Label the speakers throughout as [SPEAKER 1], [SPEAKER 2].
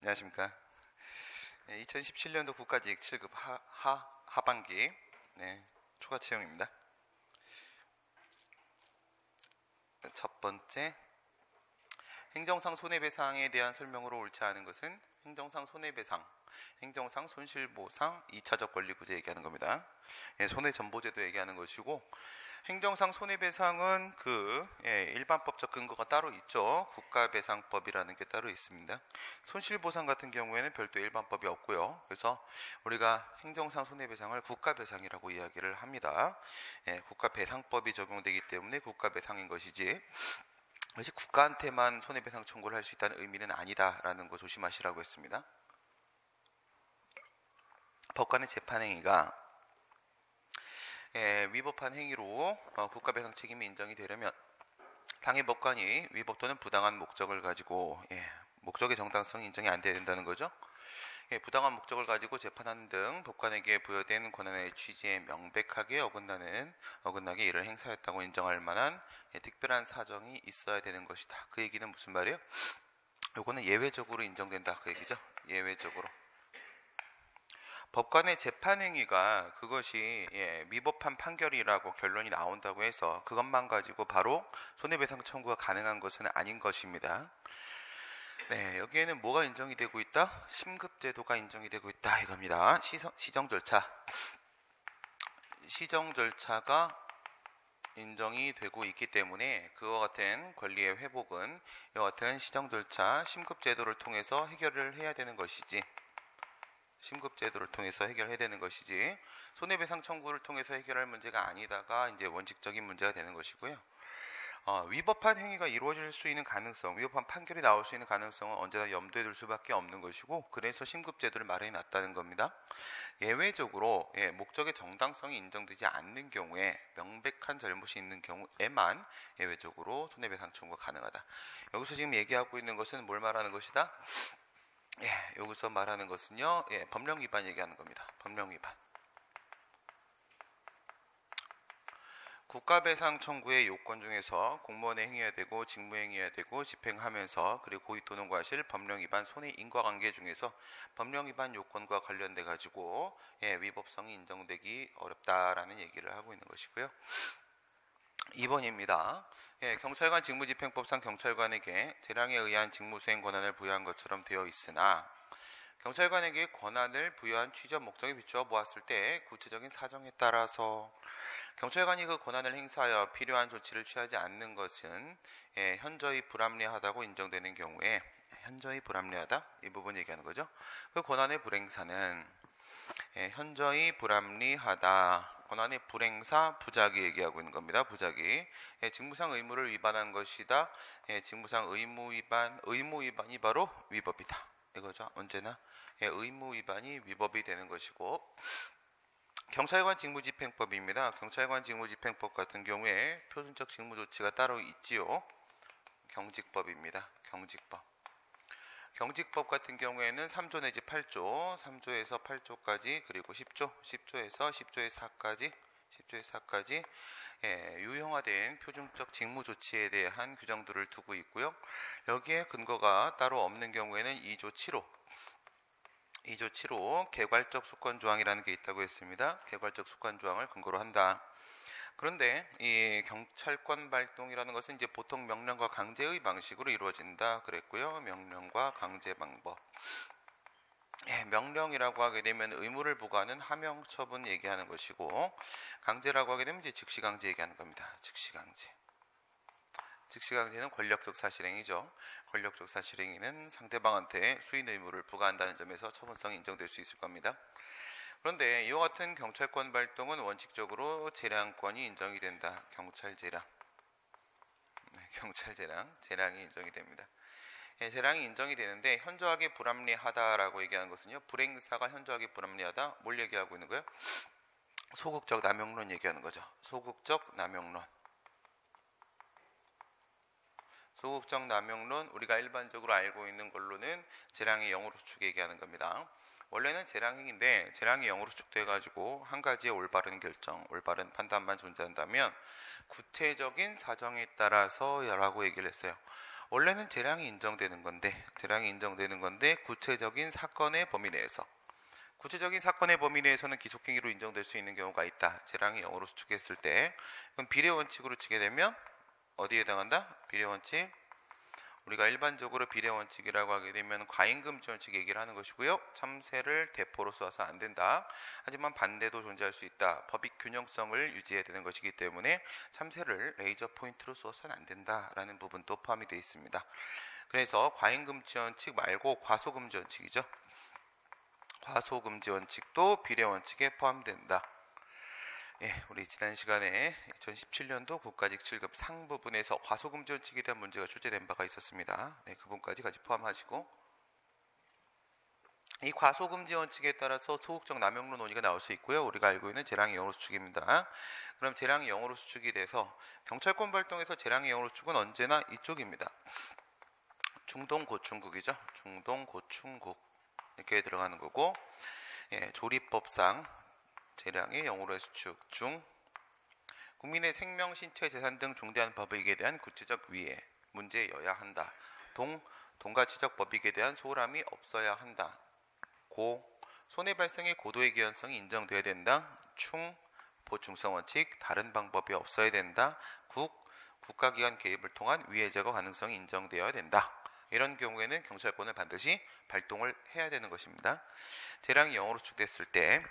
[SPEAKER 1] 안녕하십니까. 2017년도 국가직 7급 하반기 추가 채용입니다. 첫 번째, 행정상 손해배상에 대한 설명으로 옳지 않은 것은 행정상 손해배상, 행정상 손실보상 2차적 권리구제 얘기하는 겁니다. 손해전보제도 얘기하는 것이고, 행정상 손해배상은 일반법적 근거가 따로 있죠. 국가배상법이라는 게 따로 있습니다. 손실보상 같은 경우에는 별도 일반법이 없고요. 그래서 우리가 행정상 손해배상을 국가배상이라고 이야기를 합니다. 국가배상법이 적용되기 때문에 국가배상인 것이지, 그것이 국가한테만 손해배상 청구를 할 수 있다는 의미는 아니다라는 거 조심하시라고 했습니다. 법관의 재판행위가 위법한 행위로 국가배상 책임이 인정이 되려면 당해 법관이 위법 또는 부당한 목적을 가지고 목적의 정당성이 인정이 안 돼야 된다는 거죠. 부당한 목적을 가지고 재판하는 등 법관에게 부여된 권한의 취지에 명백하게 어긋나게 이를 행사했다고 인정할 만한 특별한 사정이 있어야 되는 것이다. 그 얘기는 무슨 말이에요? 요거는 예외적으로 인정된다 그 얘기죠. 예외적으로. 법관의 재판행위가 그것이 위법한 판결이라고 결론이 나온다고 해서 그것만 가지고 바로 손해배상 청구가 가능한 것은 아닌 것입니다. 여기에는 뭐가 인정이 되고 있다? 심급제도가 인정이 되고 있다 이겁니다. 시정 절차가 인정이 되고 있기 때문에 그와 같은 권리의 회복은 이와 같은 시정 절차, 심급제도를 통해서 해결을 해야 되는 것이지, 심급제도를 통해서 해결해야 되는 것이지, 손해배상 청구를 통해서 해결할 문제가 아니다가 이제 원칙적인 문제가 되는 것이고요. 위법한 행위가 이루어질 수 있는 가능성, 위법한 판결이 나올 수 있는 가능성은 언제나 염두에 둘 수밖에 없는 것이고, 그래서 심급제도를 마련해 놨다는 겁니다. 예외적으로 목적의 정당성이 인정되지 않는 경우에, 명백한 잘못이 있는 경우에만 예외적으로 손해배상 청구가 가능하다. 여기서 지금 얘기하고 있는 것은 뭘 말하는 것이다? 여기서 말하는 것은요, 법령 위반 얘기하는 겁니다. 법령 위반. 국가배상 청구의 요건 중에서 공무원의 행위해야 되고 직무행위해야 되고 집행하면서 그리고 고의 또는 과실, 법령 위반, 손해 인과관계 중에서 법령 위반 요건과 관련돼 가지고 위법성이 인정되기 어렵다라는 얘기를 하고 있는 것이고요. 2번입니다. 경찰관 직무집행법상 경찰관에게 재량에 의한 직무수행 권한을 부여한 것처럼 되어 있으나 경찰관에게 권한을 부여한 취지와 목적에 비추어 보았을 때 구체적인 사정에 따라서 경찰관이 그 권한을 행사하여 필요한 조치를 취하지 않는 것은 현저히 불합리하다고 인정되는 경우에, 현저히 불합리하다? 이 부분 얘기하는 거죠. 그 권한의 불행사는 현저히 불합리하다. 권한의 불행사, 부작위 얘기하고 있는 겁니다. 부작위. 직무상 의무를 위반한 것이다. 직무상 의무 위반이 바로 위법이다. 이거죠. 언제나 의무 위반이 위법이 되는 것이고, 경찰관 직무집행법입니다. 경찰관 직무집행법 같은 경우에 표준적 직무조치가 따로 있지요. 경직법입니다. 경직법. 경직법 같은 경우에는 3조 내지 8조, 3조에서 8조까지, 그리고 10조에서 10조의 4까지 유형화된 표준적 직무조치에 대한 규정들을 두고 있고요. 여기에 근거가 따로 없는 경우에는 2조 7호 개괄적 수권조항이라는 게 있다고 했습니다. 개괄적 수권조항을 근거로 한다. 그런데 이 경찰권 발동이라는 것은 이제 보통 명령과 강제의 방식으로 이루어진다 그랬고요. 명령과 강제 방법. 명령이라고 하게 되면 의무를 부과하는 하명 처분 얘기하는 것이고, 강제라고 하게 되면 이제 즉시강제 얘기하는 겁니다. 즉시강제. 즉시강제는 권력적 사실행위죠. 권력적 사실행위는 상대방한테 수인 의무를 부과한다는 점에서 처분성이 인정될 수 있을 겁니다. 그런데 이와 같은 경찰권 발동은 원칙적으로 재량권이 인정이 된다. 경찰재량. 재량이 인정이 됩니다. 재량이 인정이 되는데 현저하게 불합리하다라고 얘기하는 것은요, 불행사가 현저하게 불합리하다. 뭘 얘기하고 있는 거예요? 소극적 남용론 얘기하는 거죠. 소극적 남용론. 소극적 남용론, 우리가 일반적으로 알고 있는 걸로는 재량의 영으로 추측 얘기하는 겁니다. 원래는 재량행위인데 재량이 영으로 축돼가지고 한 가지의 올바른 결정, 올바른 판단만 존재한다면 구체적인 사정에 따라서 라고 얘기를 했어요. 원래는 재량이 인정되는 건데 구체적인 사건의 범위 내에서 기속행위로 인정될 수 있는 경우가 있다. 재량이 0으로 수축했을 때 그럼 비례원칙으로 치게 되면 어디에 해당한다? 비례원칙. 우리가 일반적으로 비례원칙이라고 하게 되면 과잉금지원칙 얘기를 하는 것이고요. 참새를 대포로 쏘아서 안 된다. 하지만 반대도 존재할 수 있다. 법익 균형성을 유지해야 되는 것이기 때문에 참새를 레이저 포인트로 쏘아서는 안 된다라는 부분도 포함이 되어 있습니다. 그래서 과잉금지원칙 말고 과소금지원칙이죠. 과소금지원칙도 비례원칙에 포함된다. 우리 지난 시간에 2017년도 국가직 7급 상부분에서 과소금지원칙에 대한 문제가 출제된 바가 있었습니다. 그 부분까지 같이 포함하시고, 이 과소금지원칙에 따라서 소극적 남용로 논의가 나올 수 있고요. 우리가 알고 있는 재량이 0으로 수축입니다. 그럼 재량이 0으로 수축이 돼서 경찰권 발동에서 재량이 0으로 수축은 언제나 이쪽입니다. 중동고충국이죠. 중동고충국 이렇게 들어가는 거고, 조리법상 재량의 0으로의 수축 중 국민의 생명, 신체, 재산 등 중대한 법익에 대한 구체적 위해 문제여야 한다. 동가치적 법익에 대한 소홀함이 없어야 한다. 손해 발생의 고도의 기한성이 인정돼야 된다. 보충성 원칙, 다른 방법이 없어야 된다. 국가기관 개입을 통한 위해 제거 가능성이 인정되어야 된다. 이런 경우에는 경찰권을 반드시 발동을 해야 되는 것입니다. 재량이 0으로 수축됐을 때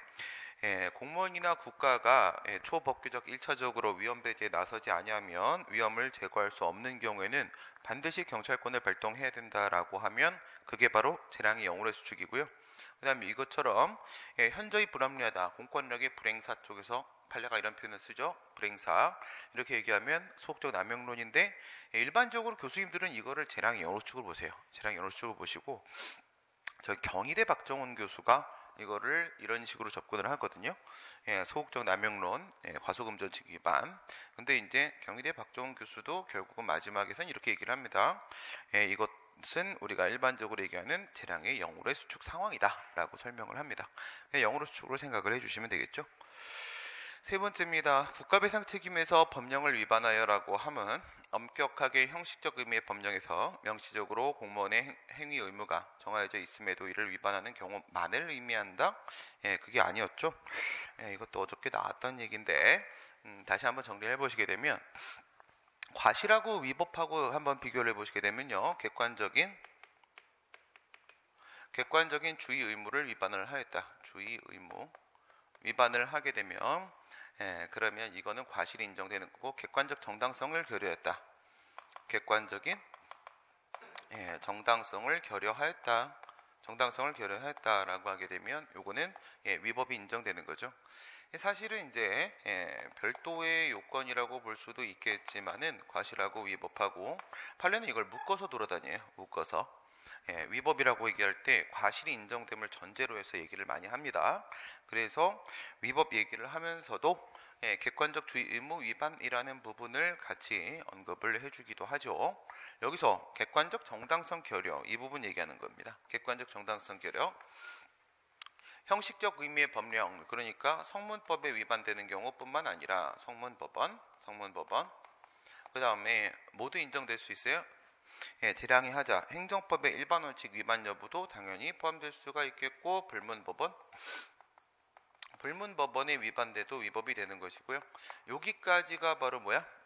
[SPEAKER 1] 공무원이나 국가가 초법규적 1차적으로 위험 배제에 나서지 아니하면 위험을 제거할 수 없는 경우에는 반드시 경찰권을 발동해야 된다라고 하면 그게 바로 재량이 0으로의 수축이고요. 그 다음에 이것처럼 현저히 불합리하다, 공권력의 불행사 쪽에서 판례가 이런 표현을 쓰죠. 불행사 이렇게 얘기하면 소극적 남용론인데, 일반적으로 교수님들은 이거를 재량이 0으로 수축을 보세요. 재량이 0으로 수축을 보시고, 저희 경희대 박정훈 교수가 이거를 이런 식으로 접근을 하거든요. 소극적 남용론, 과소금지원칙 위반. 근데 이제 경희대 박정훈 교수도 결국은 마지막에선 이렇게 얘기를 합니다. 이것은 우리가 일반적으로 얘기하는 재량의 0으로의 수축 상황이다 라고 설명을 합니다. 0으로 수축으로 생각을 해주시면 되겠죠. 세 번째입니다. 국가배상 책임에서 법령을 위반하여라고 함은 엄격하게 형식적 의미의 법령에서 명시적으로 공무원의 행위 의무가 정하여져 있음에도 이를 위반하는 경우만을 의미한다. 그게 아니었죠. 이것도 어저께 나왔던 얘기인데 다시 한번 정리를 해보시게 되면, 과실하고 위법하고 한번 비교를 해보시게 되면요, 객관적인 주의 의무를 위반을 하였다. 주의 의무 위반을 하게 되면 그러면 이거는 과실이 인정되는 거고, 객관적 정당성을 결여했다. 객관적인 정당성을 결여하였다라고 하게 되면 요거는 위법이 인정되는 거죠. 사실은 이제 별도의 요건이라고 볼 수도 있겠지만은 과실하고 위법하고 판례는 이걸 묶어서 돌아다녀요. 묶어서. 위법이라고 얘기할 때 과실이 인정됨을 전제로 해서 얘기를 많이 합니다. 그래서 위법 얘기를 하면서도 객관적 주의 의무 위반이라는 부분을 같이 언급을 해주기도 하죠. 여기서 객관적 정당성 결여, 이 부분 얘기하는 겁니다. 객관적 정당성 결여, 형식적 의미의 법령, 그러니까 성문법에 위반되는 경우뿐만 아니라 성문법원, 그 다음에 모두 인정될 수 있어요. 재량의 하자, 행정법의 일반 원칙 위반 여부도 당연히 포함될 수가 있겠고, 불문법원에 위반돼도 위법이 되는 것이고요. 여기까지가 바로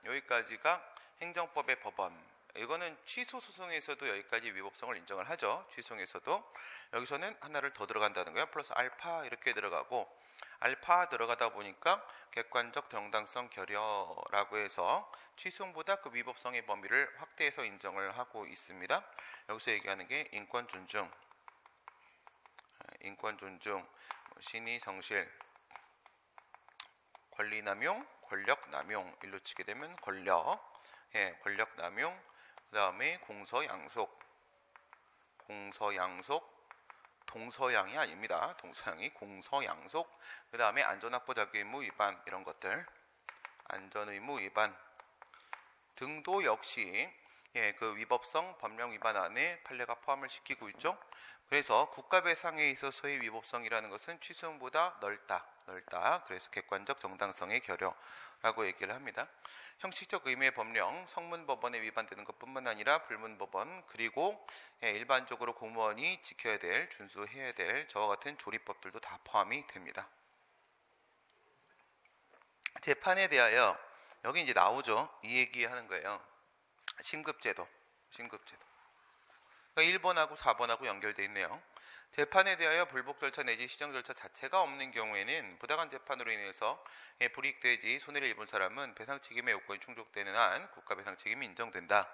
[SPEAKER 1] 여기까지가 행정법의 법원. 이거는 취소 소송에서도 여기까지 위법성을 인정을 하죠. 취소에서도. 여기서는 하나를 더 들어간다는 거예요. 플러스 알파 이렇게 들어가고, 알파 들어가다 보니까 객관적 정당성 결여라고 해서 취소보다 그 위법성의 범위를 확대해서 인정을 하고 있습니다. 여기서 얘기하는 게 인권 존중, 신의 성실, 권리 남용, 권력 남용, 일로 치게 되면 권력 남용, 그 다음에 공서양속, 동서양이 아닙니다. 동서양이 공서양속, 그 다음에 안전확보 자기의무 위반, 이런 것들, 안전의무 위반 등도 역시 그 위법성 법령 위반 안에 판례가 포함을 시키고 있죠. 그래서 국가배상에 있어서의 위법성이라는 것은 취소보다 넓다. 그래서 객관적 정당성의 결여라고 얘기를 합니다. 형식적 의미의 법령, 성문법원에 위반되는 것뿐만 아니라 불문법원, 그리고 일반적으로 공무원이 지켜야 될, 준수해야 될 저와 같은 조리법들도 다 포함이 됩니다. 재판에 대하여 여기 이제 나오죠. 이 얘기하는 거예요. 심급제도. 그러니까 1번하고 4번하고 연결되어 있네요. 재판에 대하여 불복 절차 내지 시정 절차 자체가 없는 경우에는 부당한 재판으로 인해서 불이익되지 손해를 입은 사람은 배상 책임의 요건이 충족되는 한 국가 배상 책임이 인정된다.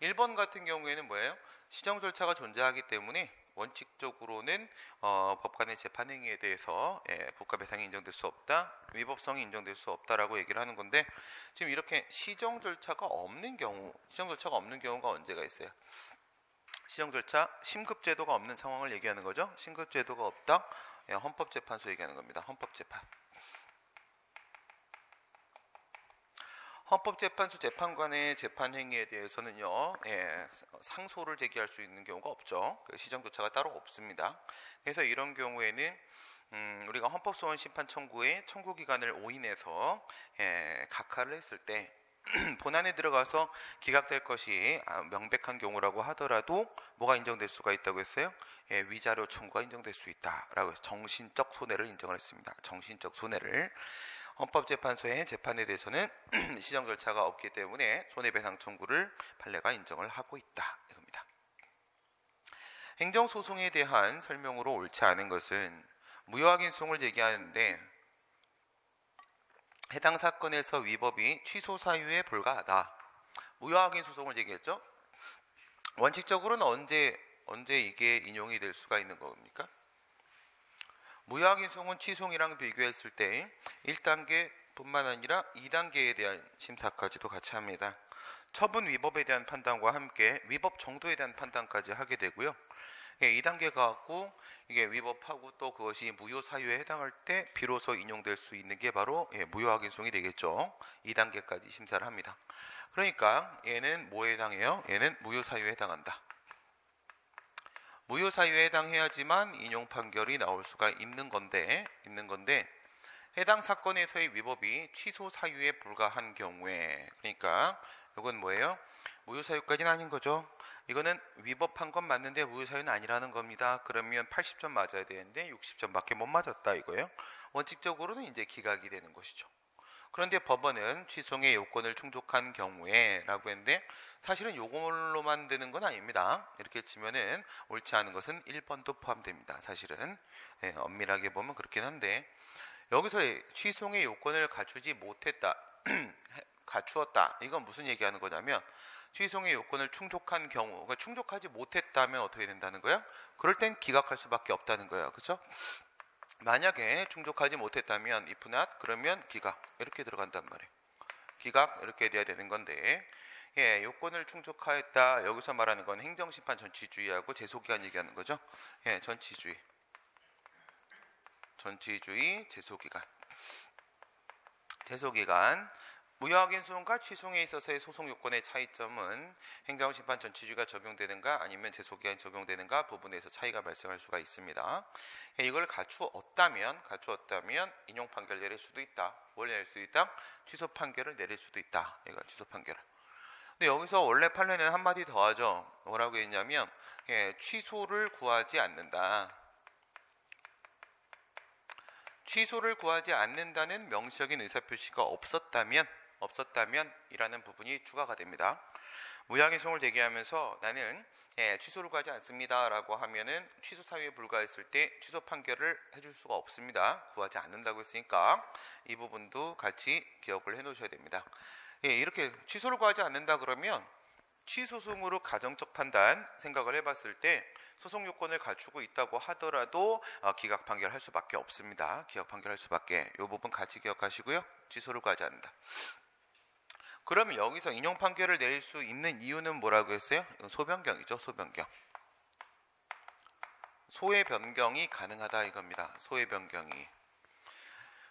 [SPEAKER 1] 1번 같은 경우에는 뭐예요? 시정 절차가 존재하기 때문에 원칙적으로는 법관의 재판 행위에 대해서 국가 배상이 인정될 수 없다, 위법성이 인정될 수 없다라고 얘기를 하는 건데, 지금 이렇게 시정 절차가 없는 경우가 언제가 있어요? 시정 절차, 심급제도가 없는 상황을 얘기하는 거죠. 심급제도가 없다, 헌법재판소 얘기하는 겁니다. 헌법재판. 헌법재판소 재판관의 재판 행위에 대해서는요, 상소를 제기할 수 있는 경우가 없죠. 시정 절차가 따로 없습니다. 그래서 이런 경우에는 우리가 헌법소원 심판 청구의 청구 기간을 오인해서 각하를 했을 때 본안에 들어가서 기각될 것이 명백한 경우라고 하더라도 뭐가 인정될 수가 있다고 했어요? 위자료 청구가 인정될 수 있다라고 해서 정신적 손해를 인정을 했습니다. 정신적 손해를. 헌법재판소의 재판에 대해서는 시정 절차가 없기 때문에 손해배상 청구를 판례가 인정을 하고 있다, 이겁니다. 행정소송에 대한 설명으로 옳지 않은 것은 무효확인 소송을 제기하는데 해당 사건에서 위법이 취소 사유에 불과하다. 무효확인 소송을 제기했죠. 원칙적으로는 언제 이게 인용이 될 수가 있는 겁니까? 무효확인 소송은 취소이랑 비교했을 때 1단계뿐만 아니라 2단계에 대한 심사까지도 같이 합니다. 처분 위법에 대한 판단과 함께 위법 정도에 대한 판단까지 하게 되고요. 2단계 갖고 이게 위법하고 또 그것이 무효 사유에 해당할 때 비로소 인용될 수 있는 게 바로 무효확인 소송이 되겠죠. 2단계까지 심사를 합니다. 그러니까 얘는 뭐에 해당해요? 얘는 무효 사유에 해당한다. 무효 사유에 해당해야지만 인용 판결이 나올 수가 있는 건데 해당 사건에서의 위법이 취소 사유에 불과한 경우에, 그러니까 이건 뭐예요? 무효 사유까지는 아닌 거죠. 이거는 위법한 건 맞는데 무효 사유는 아니라는 겁니다. 그러면 80점 맞아야 되는데 60점밖에 못 맞았다 이거예요. 원칙적으로는 이제 기각이 되는 것이죠. 그런데 법원은 취소의 요건을 충족한 경우에 라고 했는데 사실은 요걸로만 되는 건 아닙니다. 이렇게 치면은 옳지 않은 것은 1번도 포함됩니다. 사실은 엄밀하게 보면 그렇긴 한데 여기서 취소의 요건을 갖추지 못했다, 갖추었다, 이건 무슨 얘기하는 거냐면 취소의 요건을 충족한 경우, 그러니까 충족하지 못했다면 어떻게 된다는 거야? 그럴 땐 기각할 수밖에 없다는 거예요. 그렇죠? 만약에 충족하지 못했다면 if not, 그러면 기각 이렇게 들어간단 말이에요. 기각 이렇게 돼야 되는 건데 요건을 충족하였다. 여기서 말하는 건 행정심판 전치주의하고 제소기간 얘기하는 거죠. 전치주의, 제소기간. 무효확인 소송과 취소에 있어서의 소송 요건의 차이점은 행정심판 전치주의가 적용되는가 아니면 제소기간이 적용되는가 부분에서 차이가 발생할 수가 있습니다. 이걸 갖추었다면 인용 판결 내릴 수도 있다. 뭘 내릴 수도 있다? 취소 판결을 내릴 수도 있다. 이거 취소 판결을. 근데 여기서 원래 판례는 한마디 더 하죠. 뭐라고 했냐면 취소를 구하지 않는다. 취소를 구하지 않는다는 명시적인 의사표시가 없었다면 이라는 부분이 추가가 됩니다. 무효확인 소송을 제기하면서 나는 취소를 구하지 않습니다 라고 하면은 취소 사유에 불과했을 때 취소 판결을 해줄 수가 없습니다. 구하지 않는다고 했으니까 이 부분도 같이 기억을 해 놓으셔야 됩니다. 이렇게 취소를 구하지 않는다 그러면 취소송으로 가정적 판단 생각을 해봤을 때 소송 요건을 갖추고 있다고 하더라도 기각 판결할 수밖에 없습니다. 기각 판결할 수밖에. 이 부분 같이 기억하시고요. 취소를 구하지 않는다. 그러면 여기서 인용 판결을 내릴 수 있는 이유는 뭐라고 했어요? 소변경이죠. 소변경. 소의 변경이 가능하다 이겁니다. 소의 변경이.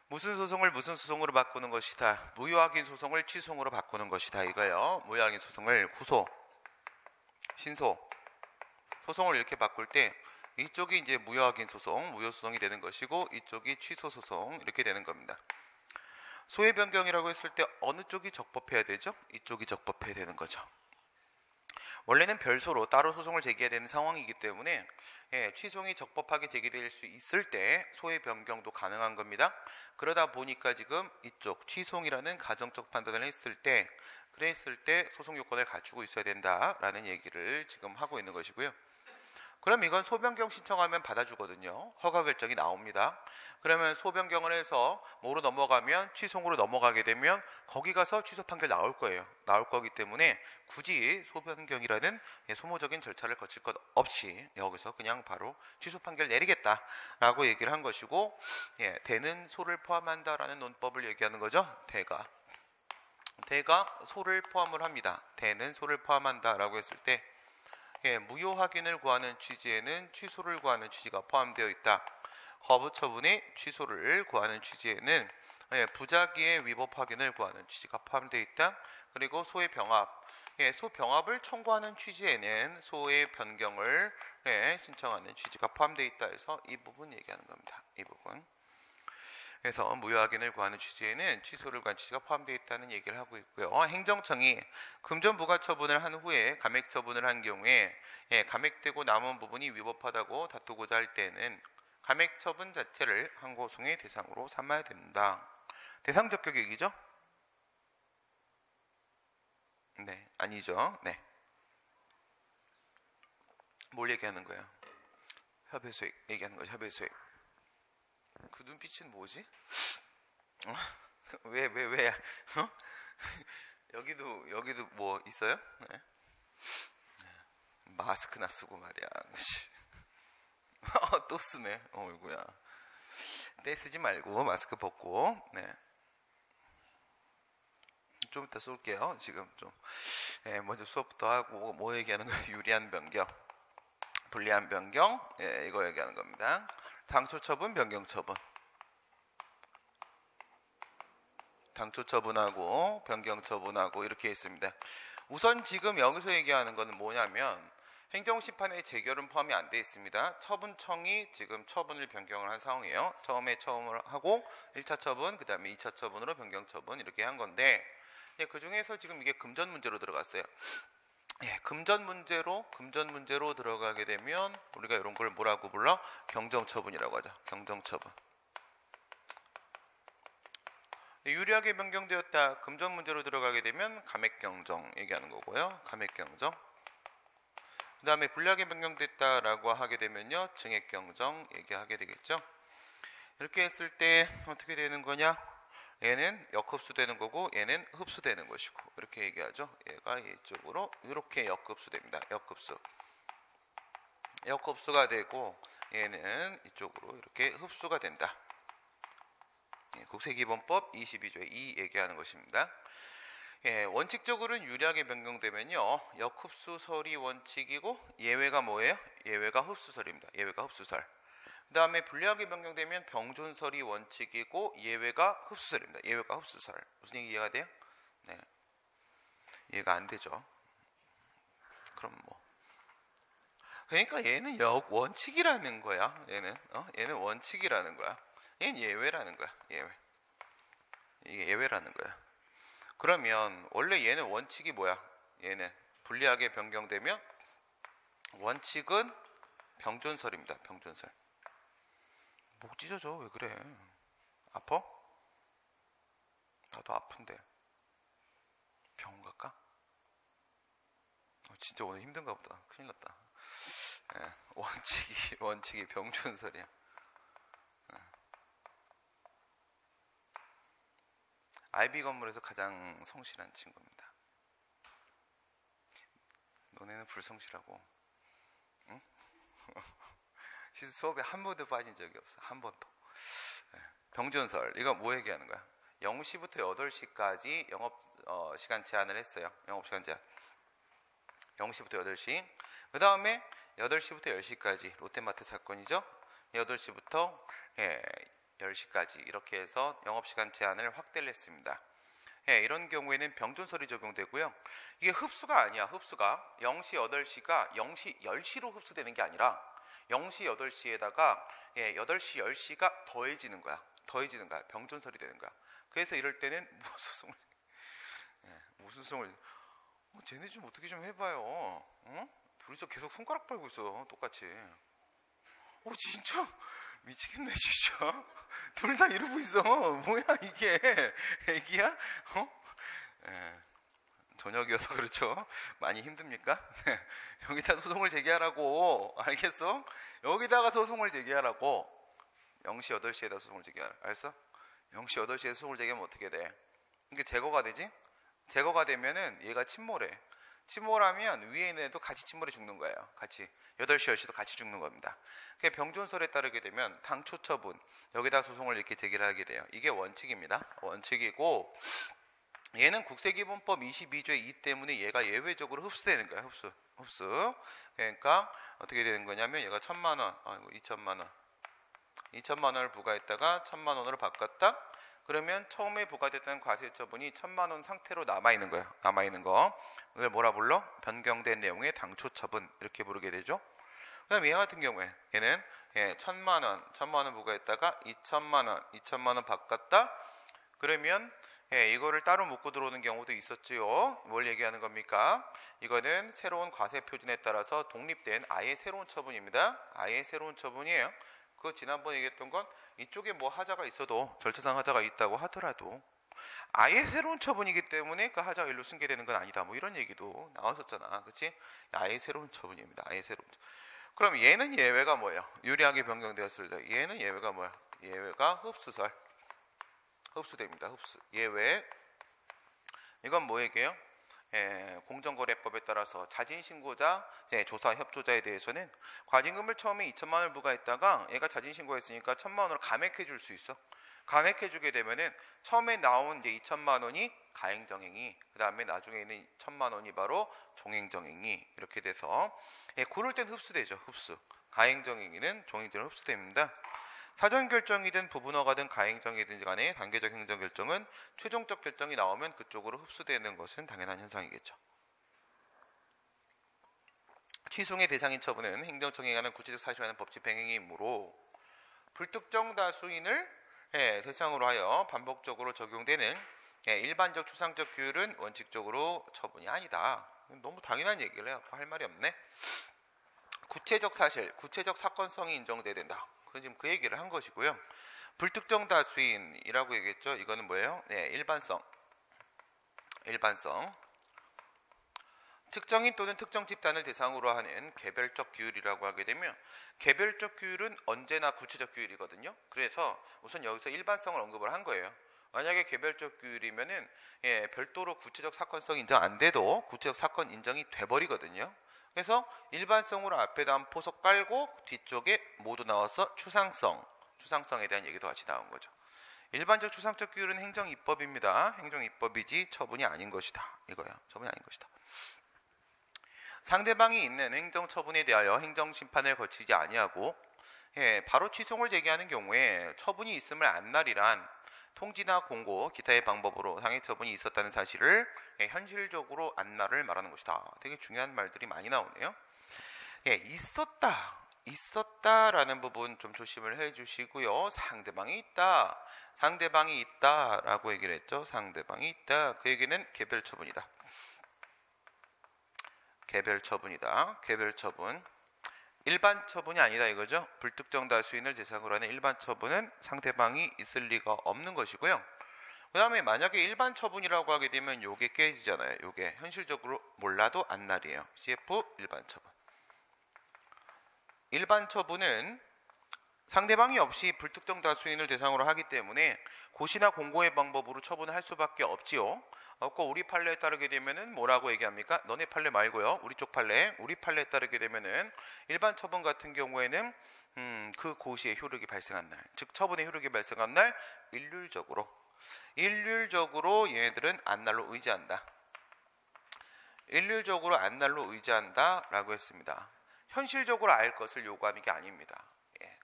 [SPEAKER 1] 무슨 소송을 무슨 소송으로 바꾸는 것이다. 무효확인 소송을 취소송으로 바꾸는 것이다 이거예요. 무효확인 소송을 구소, 신소, 소송을 이렇게 바꿀 때 이쪽이 이제 무효확인 소송, 무효소송이 되는 것이고 이쪽이 취소소송 이렇게 되는 겁니다. 소외 변경이라고 했을 때 어느 쪽이 적법해야 되죠? 이쪽이 적법해야 되는 거죠. 원래는 별소로 따로 소송을 제기해야 되는 상황이기 때문에 취소이 적법하게 제기될 수 있을 때 소외 변경도 가능한 겁니다. 그러다 보니까 지금 이쪽 취소이라는 가정적 판단을 했을 때 그랬을 때 소송 요건을 갖추고 있어야 된다라는 얘기를 지금 하고 있는 것이고요. 그럼 이건 소변경 신청하면 받아주거든요. 허가 결정이 나옵니다. 그러면 소변경을 해서 뭐로 넘어가면 취소로 넘어가게 되면 거기 가서 취소 판결 나올 거예요. 나올 거기 때문에 굳이 소변경이라는 소모적인 절차를 거칠 것 없이 여기서 그냥 바로 취소 판결 내리겠다라고 얘기를 한 것이고, 대는 소를 포함한다라는 논법을 얘기하는 거죠. 대가 소를 포함을 합니다. 대는 소를 포함한다라고 했을 때 무효 확인을 구하는 취지에는 취소를 구하는 취지가 포함되어 있다. 거부 처분의 취소를 구하는 취지에는 부작위의 위법 확인을 구하는 취지가 포함되어 있다. 그리고 소의 병합, 소병합을 청구하는 취지에는 소의 변경을 신청하는 취지가 포함되어 있다 해서 이 부분 얘기하는 겁니다. 이 부분. 그래서 무효 확인을 구하는 취지에는 취소를 구한 취지가 포함되어 있다는 얘기를 하고 있고요. 행정청이 금전 부과 처분을 한 후에 감액 처분을 한 경우에 감액되고 남은 부분이 위법하다고 다투고자 할 때는 감액 처분 자체를 항고송의 대상으로 삼아야 된다. 대상 적격 얘기죠? 네, 아니죠. 네. 뭘 얘기하는 거예요? 협의소액 얘기하는 거죠. 협의소액. 그 눈빛은 뭐지? 왜? 어? 여기도 뭐 있어요? 네. 마스크나 쓰고 말이야. 또 쓰네. 어이구야. 때 쓰지 말고 마스크 벗고. 네. 좀 이따 쏠게요. 지금 좀 먼저 수업부터 하고 뭐 얘기하는 거예요? 유리한 변경, 불리한 변경. 이거 얘기하는 겁니다. 당초 처분, 변경 처분. 당초 처분하고 변경 처분하고 이렇게 있습니다. 우선 지금 여기서 얘기하는 거는 뭐냐면 행정심판의 재결은 포함이 안 돼 있습니다. 처분청이 지금 처분을 변경을 한 상황이에요. 처음에 처분을 하고 1차 처분, 그 다음에 2차 처분으로 변경 처분 이렇게 한 건데 그 중에서 지금 이게 금전 문제로 들어갔어요. 금전 문제로 들어가게 되면 우리가 이런 걸 뭐라고 불러? 경정처분이라고 하죠. 경정처분. 유리하게 변경되었다. 금전 문제로 들어가게 되면 감액경정 얘기하는 거고요. 감액경정. 그 다음에 불리하게 변경됐다라고 하게 되면요. 증액경정 얘기하게 되겠죠. 이렇게 했을 때 어떻게 되는 거냐? 얘는 역흡수되는 거고 얘는 흡수되는 것이고 이렇게 얘기하죠. 얘가 이쪽으로 이렇게 역흡수됩니다. 역흡수가 되고 얘는 이쪽으로 이렇게 흡수가 된다. 국세기본법 22조에 2 얘기하는 것입니다. 원칙적으로는 유리하게 변경되면요. 역흡수설이 원칙이고 예외가 뭐예요? 예외가 흡수설입니다. 예외가 흡수설. 그 다음에 불리하게 변경되면 병존설이 원칙이고 예외가 흡수설입니다. 예외가 흡수설. 무슨 얘기 이해가 돼요? 네. 이해가 안 되죠. 그럼 뭐. 그러니까 얘는 원칙이라는 거야. 얘는 원칙이라는 거야. 얘는 예외라는 거야. 이게 예외라는 거야. 그러면 원래 얘는 원칙이 뭐야? 얘는 불리하게 변경되면 원칙은 병존설입니다. 병존설. 목 찢어져. 왜 그래? 아파? 나도 아픈데. 병원 갈까? 진짜 오늘 힘든가 보다. 큰일 났다. 원칙이 병존설이야. IB 건물에서 가장 성실한 친구입니다. 너네는 불성실하고, 응? 수업에 한 번도 빠진 적이 없어. 한 번도. 병존설. 이거 뭐 얘기하는 거야? 0시부터 8시까지 영업 시간 제한을 했어요. 영업 시간 제한. 0시부터 8시. 그 다음에 8시부터 10시까지. 롯데마트 사건이죠. 8시부터 10시까지 이렇게 해서 영업시간 제한을 확대를 했습니다. 이런 경우에는 병존설이 적용되고요. 이게 흡수가 아니야. 흡수가 0시 8시가 0시 10시로 흡수되는 게 아니라 0시 8시에다가 8시 10시가 더해지는 거야. 병존설이 되는 거야. 그래서 이럴 때는 무슨 송을 쟤네 좀 어떻게 좀 해봐요. 둘이서 계속 손가락 빨고 있어. 똑같이. 진짜 미치겠네 진짜. 둘 다 이러고 있어. 뭐야 이게. 애기야? 저녁이어서 그렇죠. 많이 힘듭니까? 여기다 소송을 제기하라고. 알겠어? 여기다가 소송을 제기하라고. 0시 8시에다 소송을 제기하라. 알았어? 0시 8시에 소송을 제기하면 어떻게 돼? 이게 제거가 되지? 제거가 되면은 얘가 침몰해. 침몰하면 위에 있는 애도 같이 침몰해 죽는 거예요. 같이 8시 10시도 같이 죽는 겁니다. 병존설에 따르게 되면 당초 처분 여기다 소송을 이렇게 제기를 하게 돼요. 이게 원칙입니다. 원칙이고 얘는 국세기본법 22조의 2 때문에 얘가 예외적으로 흡수되는 거야. 흡수. 그러니까 어떻게 되는 거냐면 얘가 1,000만 원, 2,000만 원, 2,000만 원을 부과했다가 1,000만 원으로 바꿨다. 그러면 처음에 부과됐던 과세처분이 1,000만 원 상태로 남아있는 거예요. 남아있는 거. 이걸 뭐라 불러? 변경된 내용의 당초처분 이렇게 부르게 되죠. 그 다음에 얘 같은 경우에 얘는 1,000만 원 부과했다가 2,000만 원 바꿨다. 그러면 이거를 따로 묶고 들어오는 경우도 있었지요. 뭘 얘기하는 겁니까? 이거는 새로운 과세 표준에 따라서 독립된 아예 새로운 처분입니다. 아예 새로운 처분이에요. 그 지난번에 얘기했던 건 이쪽에 뭐 하자가 있어도 절차상 하자가 있다고 하더라도 아예 새로운 처분이기 때문에 그 하자가 일로 승계되는 건 아니다. 뭐 이런 얘기도 나왔었잖아. 그치? 아예 새로운 처분입니다. 아예 새로운 처분. 그럼 얘는 예외가 뭐예요? 유리하게 변경되었을 때 얘는 예외가 뭐야? 예외가 흡수설. 흡수됩니다. 흡수. 예외. 이건 뭐 얘기예요? 공정거래법에 따라서 자진신고자, 조사 협조자에 대해서는 과징금을 처음에 2,000만 원을 부과했다가 얘가 자진신고했으니까 1,000만 원을 감액해 줄 수 있어. 감액해 주게 되면은 처음에 나온 이제 2,000만 원이 가행정행위, 그 다음에 나중에 있는 1,000만 원이 바로 종행정행위 이렇게 돼서 그럴 땐 흡수되죠. 흡수. 가행정행위는 종행정으로 흡수됩니다. 사전 결정이든 부분허가든 가행정이든 간에 단계적 행정 결정은 최종적 결정이 나오면 그쪽으로 흡수되는 것은 당연한 현상이겠죠. 취소의 대상인 처분은 행정청에 관한 구체적 사실화는 법 집행행위이므로 불특정 다수인을 대상으로 하여 반복적으로 적용되는 일반적 추상적 규율은 원칙적으로 처분이 아니다. 너무 당연한 얘기를 해요. 할 말이 없네. 구체적 사실, 구체적 사건성이 인정돼야 된다. 지금 그 얘기를 한 것이고요. 불특정 다수인이라고 얘기했죠. 이거는 뭐예요? 일반성. 특정인 또는 특정 집단을 대상으로 하는 개별적 규율이라고 하게 되면 개별적 규율은 언제나 구체적 규율이거든요. 그래서 우선 여기서 일반성을 언급을 한 거예요. 만약에 개별적 규율이면은 별도로 구체적 사건성 인정 안 돼도 구체적 사건 인정이 돼버리거든요. 그래서 일반성으로 앞에다 한 포석 깔고 뒤쪽에 모두 나와서 추상성에 대한 얘기도 같이 나온 거죠. 일반적 추상적 규율은 행정입법입니다. 행정입법이지 처분이 아닌 것이다. 이거야. 처분이 아닌 것이다. 상대방이 있는 행정처분에 대하여 행정심판을 거치지 아니하고 바로 취소를 제기하는 경우에 처분이 있음을 안날이란 통지나 공고, 기타의 방법으로 상해 처분이 있었다는 사실을 현실적으로 안날을 말하는 것이다. 되게 중요한 말들이 많이 나오네요. 있었다라는 부분 좀 조심을 해주시고요. 상대방이 있다라고 얘기를 했죠. 상대방이 있다. 그 얘기는 개별처분이다. 개별처분. 일반 처분이 아니다 이거죠. 불특정 다수인을 대상으로 하는 일반 처분은 상대방이 있을 리가 없는 것이고요. 그 다음에 만약에 일반 처분이라고 하게 되면 요게 깨지잖아요. 요게 현실적으로 몰라도 안날이에요. CF 일반 처분. 일반 처분은 상대방이 없이 불특정 다수인을 대상으로 하기 때문에 고시나 공고의 방법으로 처분을 할 수밖에 없지요. 없고 우리 판례에 따르게 되면은 뭐라고 얘기합니까? 너네 판례 말고요. 우리 쪽 판례. 우리 판례에 따르게 되면은 일반 처분 같은 경우에는 그 고시의 효력이 발생한 날, 즉 처분의 효력이 발생한 날 일률적으로 얘네들은 안날로 의지한다. 일률적으로 안날로 의지한다라고 했습니다. 현실적으로 알 것을 요구하는 게 아닙니다.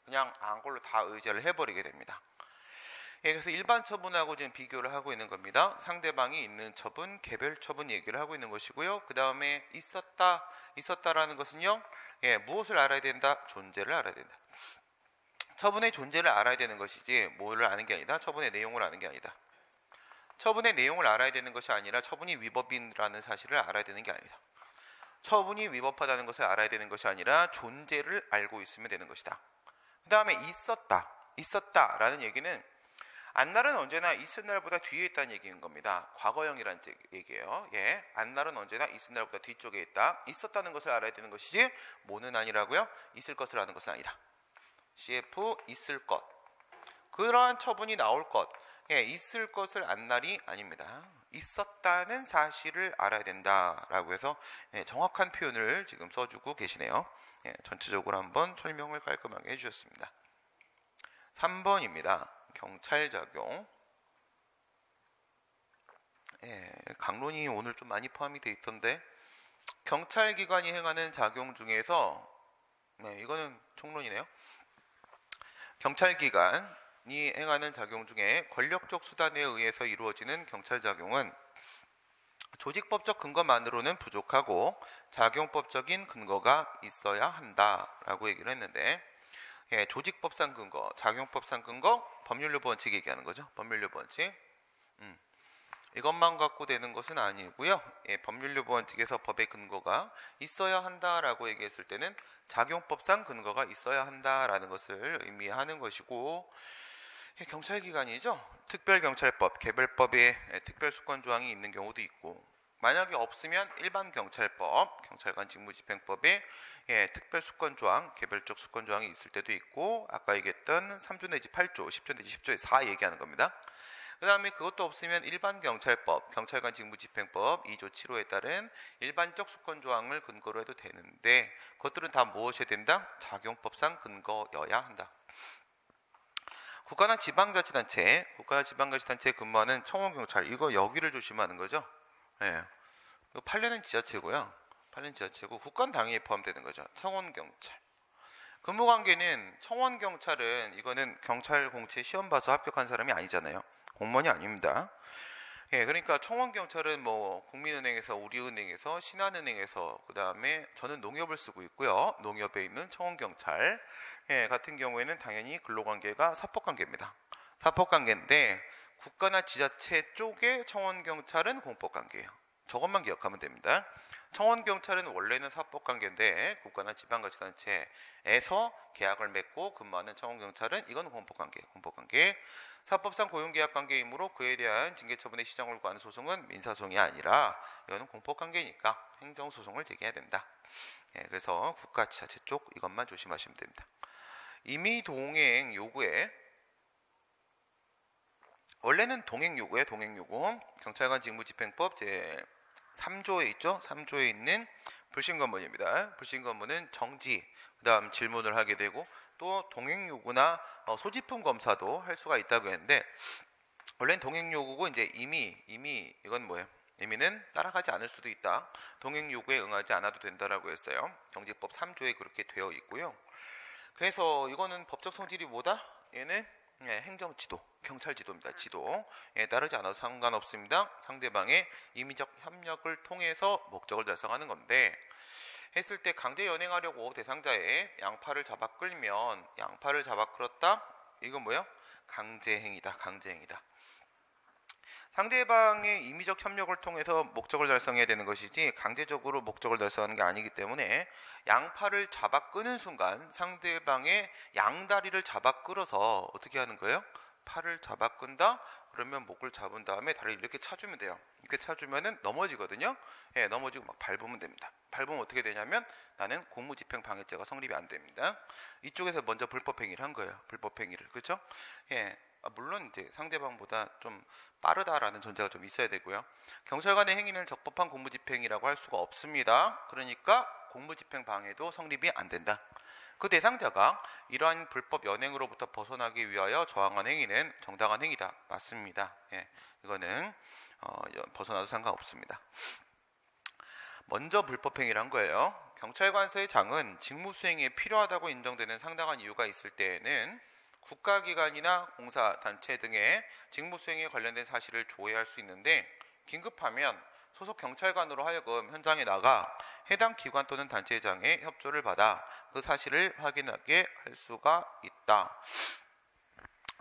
[SPEAKER 1] 그냥 안 걸로 다 의지를 해버리게 됩니다. 그래서 일반 처분하고 지금 비교를 하고 있는 겁니다. 상대방이 있는 처분, 개별 처분 얘기를 하고 있는 것이고요. 그 다음에 있었다라는 것은요, 무엇을 알아야 된다? 존재를 알아야 된다. 처분의 존재를 알아야 되는 것이지 뭐를 아는 게 아니다. 처분의 내용을 아는 게 아니다. 처분의 내용을 알아야 되는 것이 아니라 처분이 위법이라는 사실을 알아야 되는 게 아니다. 처분이 위법하다는 것을 알아야 되는 것이 아니라 존재를 알고 있으면 되는 것이다. 그 다음에 있었다라는 얘기는 안날은 언제나 있을 날보다 뒤에 있다는 얘기인 겁니다. 과거형이라는 얘기예요. 안날은 언제나 있을 날보다 뒤쪽에 있다. 있었다는 것을 알아야 되는 것이지 뭐는 아니라고요? 있을 것을 아는 것은 아니다. CF 있을 것. 그러한 처분이 나올 것. 있을 것을 안 날이 아닙니다. 있었다는 사실을 알아야 된다라고 해서 정확한 표현을 지금 써주고 계시네요. 전체적으로 한번 설명을 깔끔하게 해주셨습니다. 3번입니다. 경찰작용. 강론이 오늘 좀 많이 포함이 돼 있던데, 경찰기관이 행하는 작용 중에서 이거는 총론이네요. 경찰기관이 행하는 작용 중에 권력적 수단에 의해서 이루어지는 경찰작용은 조직법적 근거만으로는 부족하고 작용법적인 근거가 있어야 한다라고 얘기를 했는데, 조직법상 근거, 작용법상 근거, 법률요 원칙 얘기하는 거죠. 법률요 원칙. 이것만 갖고 되는 것은 아니고요. 법률요 원칙에서 법의 근거가 있어야 한다라고 얘기했을 때는 작용법상 근거가 있어야 한다라는 것을 의미하는 것이고, 경찰기관이죠. 특별경찰법, 개별법에 특별수권 조항이 있는 경우도 있고, 만약에 없으면 일반 경찰법, 경찰관 직무집행법에 특별수권 조항, 개별적 수권 조항이 있을 때도 있고, 아까 얘기했던 3조 내지 8조, 10조 내지 10조의 4 얘기하는 겁니다. 그 다음에 그것도 없으면 일반 경찰법, 경찰관 직무집행법 2조 7호에 따른 일반적 수권 조항을 근거로 해도 되는데, 그것들은 다 무엇이 된다? 작용법상 근거여야 한다. 국가나 지방자치단체, 국가나 지방자치단체에 근무하는 청원경찰, 이거 여기를 조심하는 거죠. 이거 판례는 지자체고요. 판례는 지자체고 국가는 당연히 포함되는 거죠. 청원경찰. 근무관계는 청원경찰은 이거는 경찰 공채 시험 봐서 합격한 사람이 아니잖아요. 공무원이 아닙니다. 그러니까 청원경찰은 뭐 국민은행에서, 우리은행에서, 신한은행에서, 그 다음에 저는 농협을 쓰고 있고요. 농협에 있는 청원경찰 같은 경우에는 당연히 근로관계가 사법관계입니다. 사법관계인데 국가나 지자체 쪽의 청원경찰은 공법관계예요. 저것만 기억하면 됩니다. 청원경찰은 원래는 사법관계인데 국가나 지방자치단체에서 계약을 맺고 근무하는 청원경찰은 이건 공법관계. 사법상 고용계약관계이므로 그에 대한 징계처분의 시정을 구하는 소송은 민사소송이 아니라 이거는 공법관계니까 행정소송을 제기해야 된다. 그래서 국가, 지자체 쪽 이것만 조심하시면 됩니다. 임의동행 요구에, 원래는 동행요구에 동행요구, 경찰관 직무집행법 제 3조에 있죠. 3조에 있는 불신검문입니다. 불신검문은 정지, 그 다음 질문을 하게 되고, 또 동행요구나 소지품 검사도 할 수가 있다고 했는데, 원래는 동행요구고 이제 임의 이건 뭐예요? 임의는 따라가지 않을 수도 있다. 동행요구에 응하지 않아도 된다라고 했어요. 경직법 3조에 그렇게 되어 있고요. 그래서 이거는 법적 성질이 뭐다? 얘는 행정지도, 경찰지도입니다. 지도에 따르지 않아도 상관없습니다. 상대방의 임의적 협력을 통해서 목적을 달성하는 건데, 했을 때 강제 연행하려고 대상자의 양팔을 잡아 끌면, 양팔을 잡아 끌었다? 이건 뭐예요? 강제행위다. 상대방의 임의적 협력을 통해서 목적을 달성해야 되는 것이지 강제적으로 목적을 달성하는 게 아니기 때문에, 양팔을 잡아 끄는 순간 상대방의 양다리를 잡아 끌어서 어떻게 하는 거예요? 팔을 잡아 끈다? 그러면 목을 잡은 다음에 다리를 이렇게 차주면 돼요. 이렇게 차주면은 넘어지거든요. 넘어지고 막 밟으면 됩니다. 밟으면 어떻게 되냐면 나는 공무집행방해죄가 성립이 안 됩니다. 이쪽에서 먼저 불법행위를 한 거예요. 불법행위를. 그렇죠? 물론 이제 상대방보다 좀 빠르다라는 전제가 좀 있어야 되고요. 경찰관의 행위는 적법한 공무집행이라고 할 수가 없습니다. 그러니까 공무집행방해도 성립이 안 된다. 그 대상자가 이러한 불법 연행으로부터 벗어나기 위하여 저항한 행위는 정당한 행위다. 맞습니다. 이거는 벗어나도 상관없습니다. 먼저 불법행위란 거예요. 경찰관서의 장은 직무수행에 필요하다고 인정되는 상당한 이유가 있을 때에는 국가기관이나 공사, 단체 등의 직무 수행에 관련된 사실을 조회할 수 있는데 긴급하면 소속 경찰관으로 하여금 현장에 나가 해당 기관 또는 단체장의 협조를 받아 그 사실을 확인하게 할 수가 있다.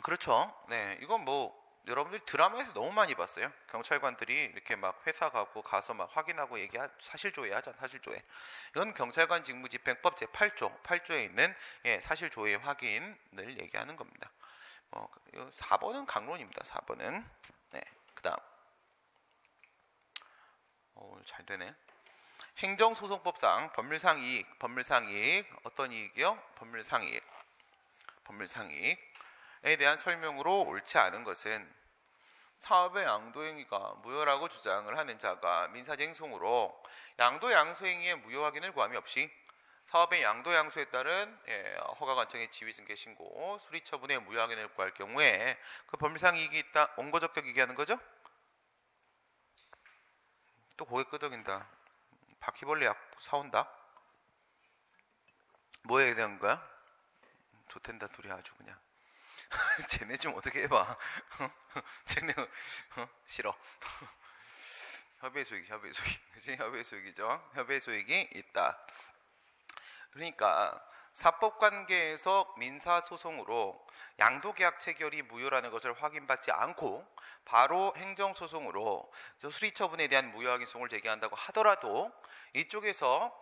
[SPEAKER 1] 그렇죠. 네, 이건 뭐 여러분들이 드라마에서 너무 많이 봤어요. 경찰관들이 이렇게 막 회사 가서 막 확인하고 사실조회 하잖아. 사실조회. 이건 경찰관 직무집행법 제8조에 있는 사실조회 확인을 얘기하는 겁니다. 4번은 강론입니다. 4번은. 네, 그다음. 오늘 잘 되네. 행정소송법상 법률상이익 어떤 이익이요? 법률상이익에 대한 설명으로 옳지 않은 것은 사업의 양도행위가 무효라고 주장을 하는 자가 민사쟁송으로 양도양수행위의 무효 확인을 구함이 없이 사업의 양도양수에 따른 허가관청의 지위승계신고, 수리처분의 무효 확인을 구할 경우에 그 법률상이익이 있다. 원고적격 얘기하는 거죠? 또 고개 끄덕인다. 바퀴벌레 약 사온다. 뭐 해야 되는 거야? 좋댄다 둘이 아주 그냥. 쟤네 좀 어떻게 해봐. 쟤네 싫어. 협의소익 그치? 협의소익이죠. 협의소익이 있다. 그러니까 사법관계에서 민사소송으로 양도계약 체결이 무효라는 것을 확인받지 않고 바로 행정소송으로 수리처분에 대한 무효확인소송을 제기한다고 하더라도 이쪽에서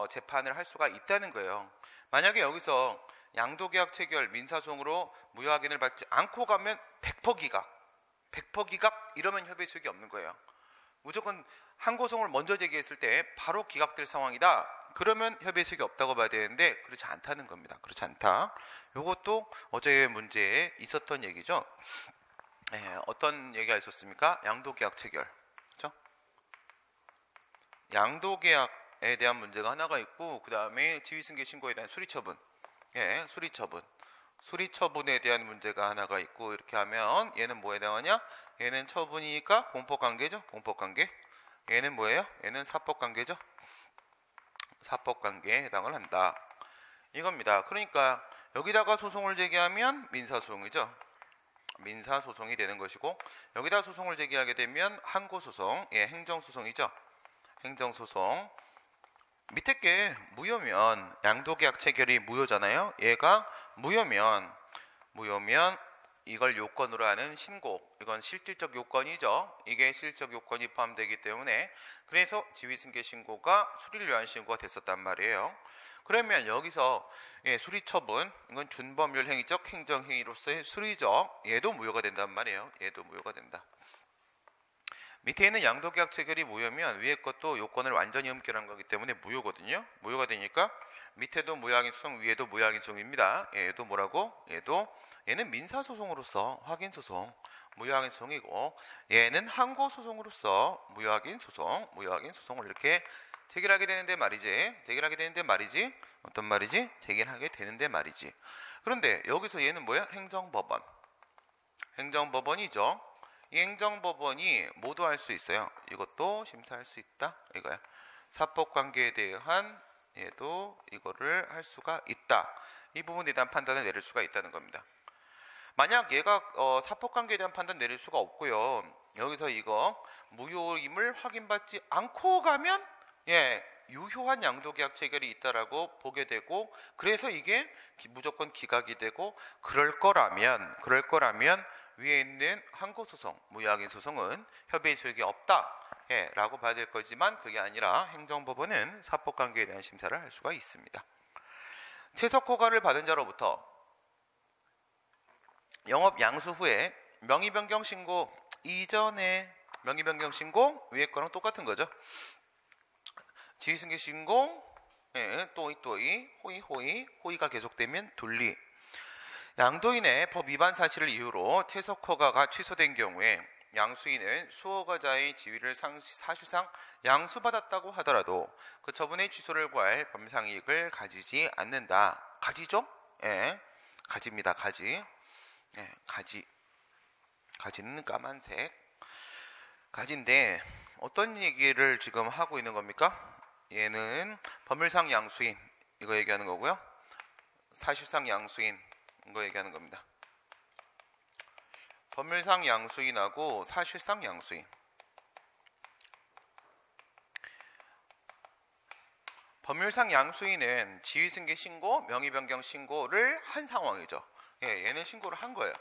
[SPEAKER 1] 재판을 할 수가 있다는 거예요. 만약에 여기서 양도계약 체결 민사소송으로 무효확인을 받지 않고 가면 100% 기각 이러면 협의소익이 없는 거예요. 무조건 항고소송을 먼저 제기했을 때 바로 기각될 상황이다. 그러면 협의소익이 없다고 봐야 되는데 그렇지 않다는 겁니다. 그렇지 않다. 이것도 어제 문제에 있었던 얘기죠. 어떤 얘기가 있었습니까? 양도계약 체결. 그렇죠? 양도계약에 대한 문제가 하나가 있고 그 다음에 지위승계 신고에 대한 수리처분. 수리처분에 대한 문제가 하나가 있고 이렇게 하면 얘는 뭐에 해당하냐? 얘는 처분이니까 공법관계죠. 공법관계. 얘는 뭐예요? 얘는 사법관계죠. 사법관계에 해당을 한다. 이겁니다. 그러니까 여기다가 소송을 제기하면 민사소송이죠. 민사소송이 되는 것이고 여기다 소송을 제기하게 되면 항고소송, 행정소송이죠. 행정소송. 밑에 게 무효면 양도계약 체결이 무효잖아요. 얘가 무효면 이걸 요건으로 하는 신고, 이건 실질적 요건이죠. 이게 실질적 요건이 포함되기 때문에 그래서 지위승계 신고가 수리를 위한 신고가 됐었단 말이에요. 그러면 여기서 수리처분, 이건 준법률 행위적 행정행위로서의 수리죠. 얘도 무효가 된단 말이에요. 얘도 무효가 된다. 밑에 있는 양도계약 체결이 무효면 위에 것도 요건을 완전히 흠결한 거기 때문에 무효거든요. 무효가 되니까 밑에도 무효확인 소송, 위에도 무효확인 소송입니다. 얘도 뭐라고? 얘는 민사소송으로서 확인소송, 무효확인 소송이고 얘는 항고소송으로서 무효확인 소송을 이렇게 제기하게 되는데 말이지. 어떤 말이지? 제기하게 되는데 말이지. 그런데 여기서 얘는 뭐야? 행정법원이죠. 이 행정법원이 모두 할 수 있어요. 이것도 심사할 수 있다. 이거야. 사법관계에 대한 얘도 이거를 할 수가 있다. 이 부분에 대한 판단을 내릴 수가 있다는 겁니다. 만약 얘가 사법관계에 대한 판단 내릴 수가 없고요. 여기서 이거 무효임을 확인받지 않고 가면 유효한 양도계약 체결이 있다라고 보게 되고 그래서 이게 무조건 기각이 되고 그럴 거라면 위에 있는 항고소송, 무효확인 소송은 협의의 소용이 없다 라고 봐야 될 거지만 그게 아니라 행정법원은 사법관계에 대한 심사를 할 수가 있습니다. 채석허가를 받은 자로부터 영업 양수 후에 명의변경 신고 이전에 명의변경 신고 위에 거랑 똑같은 거죠. 지위승계 신고 또이 호의가 계속되면 둘리. 양도인의 법 위반 사실을 이유로 채석허가가 취소된 경우에 양수인은 수허가자의 지위를 사실상 양수받았다고 하더라도 그 처분의 취소를 구할 법상이익을 가지지 않는다. 가지죠? 가집니다. 가지. 가지는 까만색. 가지인데 어떤 얘기를 지금 하고 있는 겁니까? 얘는 법률상 양수인 이거 얘기하는 거고요. 사실상 양수인 이거 얘기하는 겁니다. 법률상 양수인하고 사실상 양수인. 법률상 양수인은 지위승계 신고, 명의변경 신고를 한 상황이죠. 예, 얘는 신고를 한 거예요.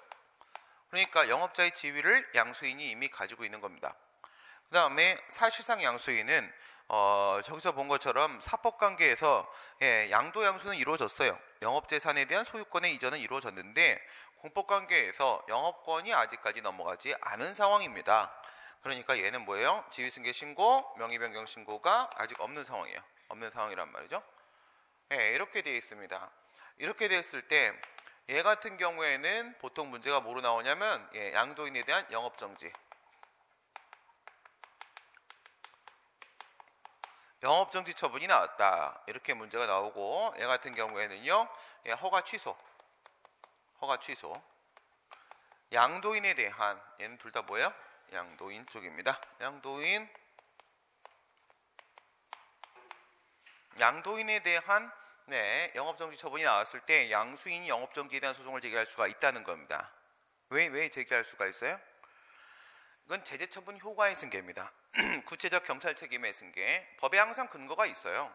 [SPEAKER 1] 그러니까 영업자의 지위를 양수인이 이미 가지고 있는 겁니다. 그 다음에 사실상 양수인은 저기서 본 것처럼 사법관계에서 양도양수는 이루어졌어요. 영업재산에 대한 소유권의 이전은 이루어졌는데 공법관계에서 영업권이 아직까지 넘어가지 않은 상황입니다. 그러니까 얘는 뭐예요? 지위승계 신고, 명의변경 신고가 아직 없는 상황이에요. 없는 상황이란 말이죠. 이렇게 되어 있습니다. 이렇게 됐을 때 얘 같은 경우에는 보통 문제가 뭐로 나오냐면 양도인에 대한 영업정지. 영업정지 처분이 나왔다. 이렇게 문제가 나오고 얘 같은 경우에는요. 허가 취소. 허가 취소. 양도인에 대한 얘는 둘 다 뭐예요? 양도인 쪽입니다. 양도인에 대한 영업정지 처분이 나왔을 때 양수인이 영업정지에 대한 소송을 제기할 수가 있다는 겁니다. 왜 제기할 수가 있어요? 이건 제재처분 효과의 승계입니다. 구체적 경찰 책임의 승계. 법에 항상 근거가 있어요.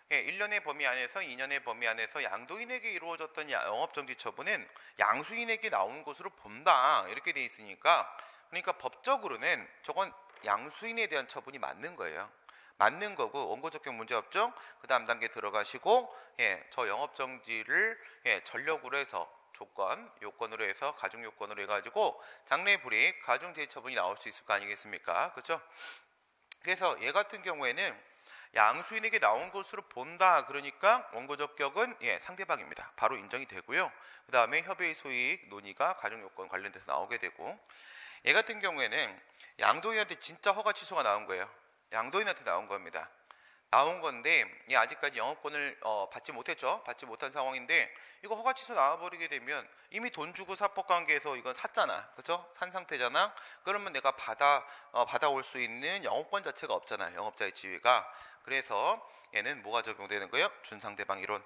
[SPEAKER 1] 1년의 범위 안에서 2년의 범위 안에서 양도인에게 이루어졌던 영업정지 처분은 양수인에게 나온 것으로 본다. 이렇게 돼 있으니까 그러니까 법적으로는 저건 양수인에 대한 처분이 맞는 거예요. 맞는 거고 원고적격 문제 없죠? 그 다음 단계 들어가시고 저 영업정지를 전력으로 해서 요건으로 해서 가중요건으로 해가지고 장래불이익, 가중제처분이 나올 수 있을 거 아니겠습니까? 그렇죠? 그래서 얘 같은 경우에는 양수인에게 나온 것으로 본다. 그러니까 원고적격은 상대방입니다. 바로 인정이 되고요. 그 다음에 협의의 소이익 논의가 가중요건 관련돼서 나오게 되고 얘 같은 경우에는 양도인한테 진짜 허가 취소가 나온 거예요. 양도인한테 나온 겁니다. 나온 건데 아직까지 영업권을 받지 못했죠. 받지 못한 상황인데 이거 허가 취소 나와버리게 되면 이미 돈 주고 사법관계에서 이건 샀잖아. 그렇죠? 산 상태잖아. 그러면 내가 받아올 수 있는 영업권 자체가 없잖아요. 영업자의 지위가. 그래서 얘는 뭐가 적용되는 거예요? 준상대방 이론.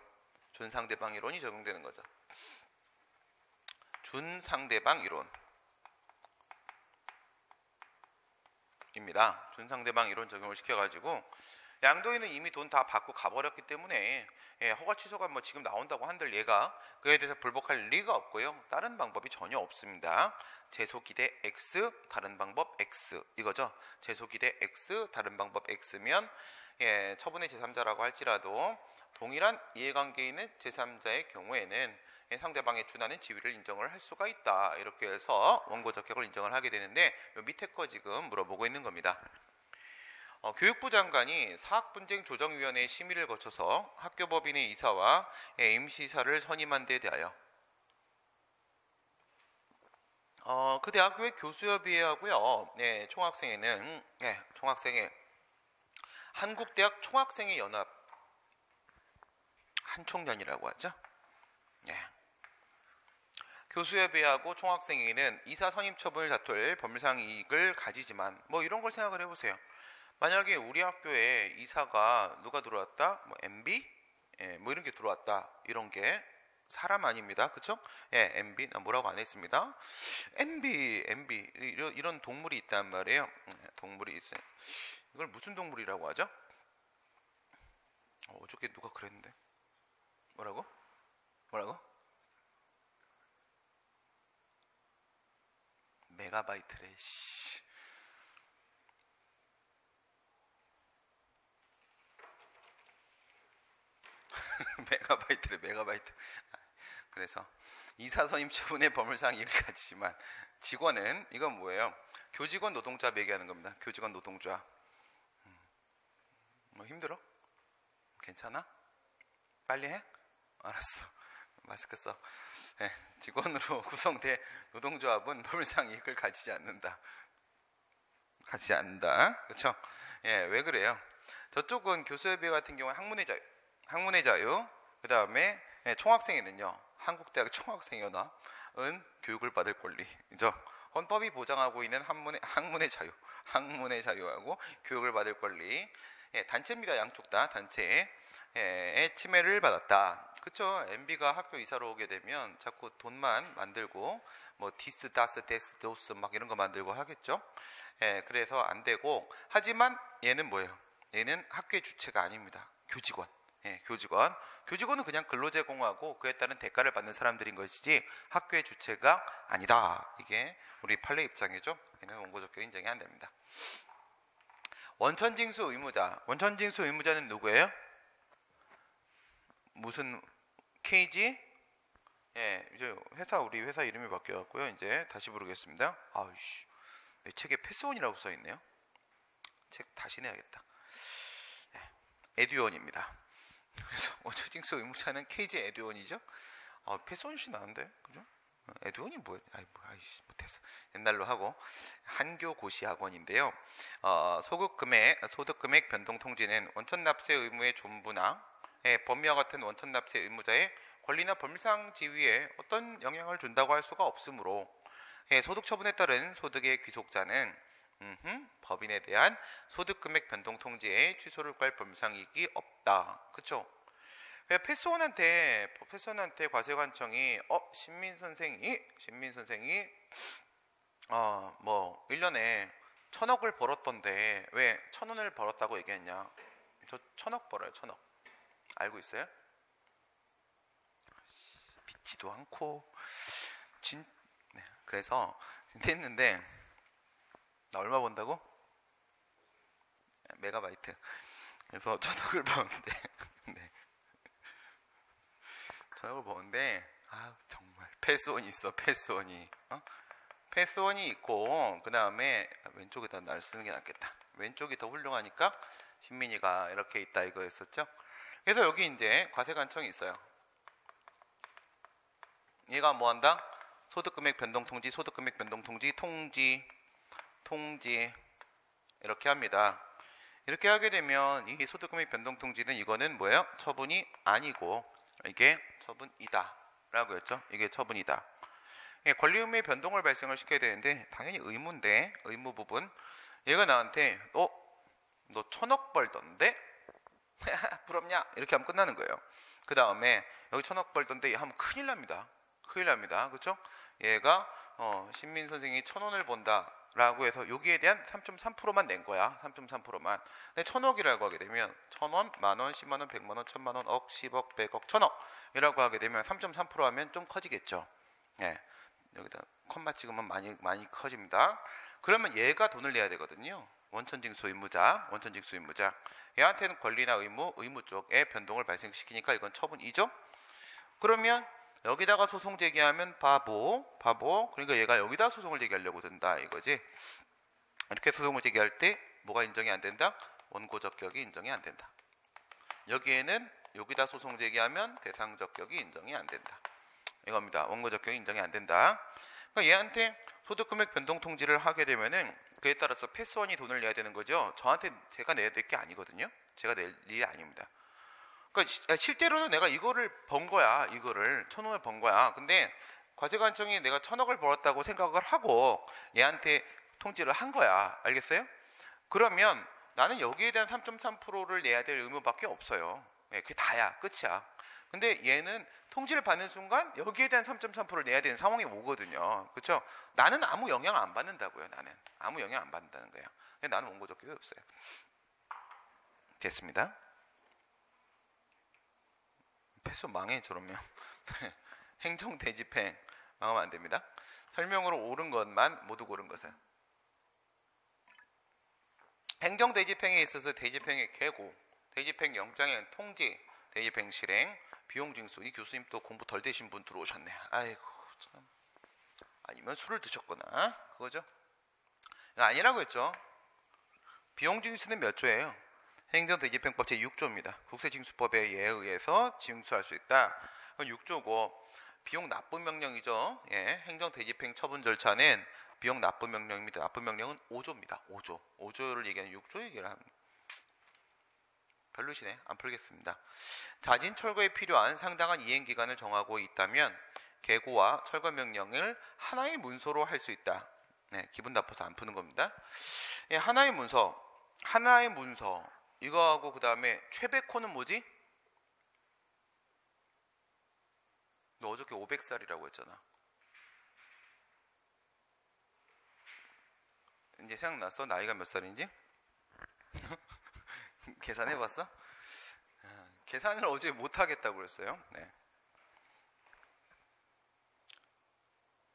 [SPEAKER 1] 준상대방 이론이 적용되는 거죠. 준상대방 이론. 입니다. 준상대방 이론 적용을 시켜가지고 양도인은 이미 돈 다 받고 가버렸기 때문에 허가 취소가 뭐 지금 나온다고 한들 얘가 그에 대해서 불복할 리가 없고요. 다른 방법이 전혀 없습니다. 제소기대 X, 다른 방법 X 이거죠. 제소기대 X, 다른 방법 X면 처분의 제3자라고 할지라도 동일한 이해관계에 있는 제3자의 경우에는 상대방에 준하는 지위를 인정을 할 수가 있다. 이렇게 해서 원고적격을 인정을 하게 되는데 밑에 거 지금 물어보고 있는 겁니다. 교육부 장관이 사학분쟁조정위원회의 심의를 거쳐서 학교법인의 이사와 임시이사를 선임한 데 대하여 그 대학교의 교수협의회하고요. 총학생회는 총학생회 한국대학 총학생회 연합 한총련이라고 하죠. 교수협의회하고 총학생회는 이사 선임 처분을 다툴 법률상 이익을 가지지만 뭐 이런 걸 생각을 해보세요. 만약에 우리 학교에 이사가 누가 들어왔다? 뭐 MB? 뭐 이런 게 들어왔다. 이런 게 사람 아닙니다. 그쵸? MB. 나 뭐라고 안 했습니다. MB. 이런 동물이 있단 말이에요. 동물이 있어요. 이걸 무슨 동물이라고 하죠? 어저께 누가 그랬는데. 뭐라고? 메가바이트래. 메가바이트. 그래서 이사 선임 처분의 법률상 이익을 가지지만 직원은 이건 뭐예요? 교직원 노동자 얘기하는 겁니다. 교직원 노동자. 뭐 힘들어? 괜찮아? 빨리 해? 알았어. 마스크 써. 직원으로 구성된 노동조합은 법률상 이익을 가지지 않는다. 그렇죠? 왜 그래요? 저쪽은 교수협의회 같은 경우는 학문의 자유, 그 다음에 총학생회는요, 한국대학 총학생연합은 교육을 받을 권리죠. 헌법이 보장하고 있는 학문의 자유하고 교육을 받을 권리. 단체입니다. 양쪽 다 단체의 침해를 받았다. 그쵸. MB가 학교 이사로 오게 되면 자꾸 돈만 만들고 뭐 디스 다스 데스 도스 막 이런 거 만들고 하겠죠. 예, 그래서 안 되고, 하지만 얘는 뭐예요? 얘는 학교의 주체가 아닙니다. 교직원. 예, 교직원. 교직원은 그냥 근로 제공하고 그에 따른 대가를 받는 사람들인 것이지 학교의 주체가 아니다. 이게 우리 판례 입장이죠. 얘는 원고적격 인정이 안 됩니다. 원천징수 의무자. 원천징수 의무자는 누구예요? 무슨 KG? 예, 이제 우리 회사 이름이 바뀌어갖고요. 이제 다시 부르겠습니다. 아우씨, 내 책에 패스원이라고 써 있네요. 책 다시 내야겠다. 예, 에듀원입니다. 그래서 원천징수 의무자는 KG 에듀원이죠. 패스원이 나는데, 그죠? 에듀원이 뭐야? 아이씨, 못했어. 옛날로 하고 한교고시학원인데요. 소득금액 변동 통지는 원천납세 의무의 존부나 법리와 같은 원천납세 의무자의 권리나 법률상 지위에 어떤 영향을 준다고 할 수가 없으므로 소득 처분에 따른 소득의 귀속자는 법인에 대한 소득금액 변동 통지에 취소를 할 법률상 이익이 없다. 그쵸? 패스원한테 과세관청이 신민 선생이 뭐 1년에 1,000억을 벌었던데 왜 1,000원을 벌었다고 얘기했냐? 저 1,000억 벌어요. 1,000억. 알고 있어요? 믿지도 않고 네, 그래서 했는데 나 얼마 번다고? 메가바이트. 그래서 1,000억을 버는데 네. 1,000억을 버는데 정말 패스원이 있어. 패스원이 있고 그 다음에 왼쪽에다 날 쓰는 게 낫겠다. 왼쪽이 더 훌륭하니까 신민이가 이렇게 있다 이거였었죠. 그래서 여기 이제 과세관청이 있어요. 얘가 뭐 한다? 소득금액 변동 통지, 소득금액 변동 통지 이렇게 합니다. 이렇게 하게 되면 이 소득금액 변동 통지는 이거는 뭐예요? 처분이 아니고 이게 처분이다 라고 했죠. 이게 처분이다. 권리 의무의 변동을 발생을 시켜야 되는데 당연히 의무인데 의무 부분 얘가 나한테 너 1,000억 벌던데? 부럽냐? 이렇게 하면 끝나는 거예요. 그 다음에 여기 1,000억 벌던데 하면 큰일 납니다. 그렇죠? 얘가 신민 선생이 1,000원을 번다 라고 해서 여기에 대한 3.3%만 낸 거야. 3.3%만. 근데 1,000억이라고 하게 되면 1,000원, 만원, 10만원, 100만원, 1,000만원, 억, 10억, 100억, 1,000억 이라고 하게 되면 3.3% 하면 좀 커지겠죠. 예. 여기다 콤마 찍으면 많이 커집니다. 그러면 얘가 돈을 내야 되거든요. 원천징수 의무자. 얘한테는 권리나 의무 쪽에 변동을 발생시키니까 이건 처분이죠. 그러면 여기다가 소송 제기하면 바보. 그러니까 얘가 여기다 소송을 제기하려고 든다 이거지. 이렇게 소송을 제기할 때 뭐가 인정이 안 된다? 원고적격이 인정이 안 된다. 여기에는 여기다 소송 제기하면 대상적격이 인정이 안 된다. 이겁니다. 원고적격이 인정이 안 된다. 그러니까 얘한테 소득금액 변동 통지를 하게 되면은 그에 따라서 패스원이 돈을 내야 되는 거죠. 저한테 제가 내야 될 게 아니거든요. 제가 낼 일이 아닙니다. 그러니까 실제로는 내가 이거를 번 거야. 1,000원을 번 거야. 근데 과세관청이 내가 1,000억을 벌었다고 생각을 하고 얘한테 통지를 한 거야. 알겠어요? 그러면 나는 여기에 대한 3.3%를 내야 될 의무밖에 없어요. 그게 다야. 끝이야. 근데 얘는 통지를 받는 순간 여기에 대한 3.3%를 내야 되는 상황이 오거든요. 그렇죠? 나는 아무 영향 안 받는다고요. 나는 아무 영향 안 받는다는 거예요. 근데 나는 원고적격이 없어요. 됐습니다. 패스 망해 저러면. 행정 대집행 망하면 안 됩니다. 설명으로 옳은 것만 모두 고른 것은 행정 대집행에 있어서 대집행의 계고, 대집행 영장의 통지, 대집행 실행, 비용 징수. 이 교수님 또 공부 덜 되신 분 들어오셨네. 아이고 참. 아니면 술을 드셨거나 그거죠. 아니라고 했죠. 비용 징수는 몇 조예요? 행정대집행법 제6조입니다. 국세징수법에 의해서 징수할 수 있다. 6조고 비용 납부 명령이죠. 예, 행정대집행 처분 절차는 비용 납부 명령입니다. 납부 명령은 5조입니다. 5조를 얘기하는 6조 얘기를 합니다. 별로시네. 안 풀겠습니다. 자진 철거에 필요한 상당한 이행기간을 정하고 있다면 계고와 철거 명령을 하나의 문서로 할 수 있다. 네, 기분 나빠서 안 푸는 겁니다. 예, 하나의 문서 이거하고 그 다음에 최백호는 뭐지? 너 어저께 500살이라고 했잖아. 이제 생각났어? 나이가 몇 살인지? 계산해봤어? 계산을 어제 못하겠다고 그랬어요. 네.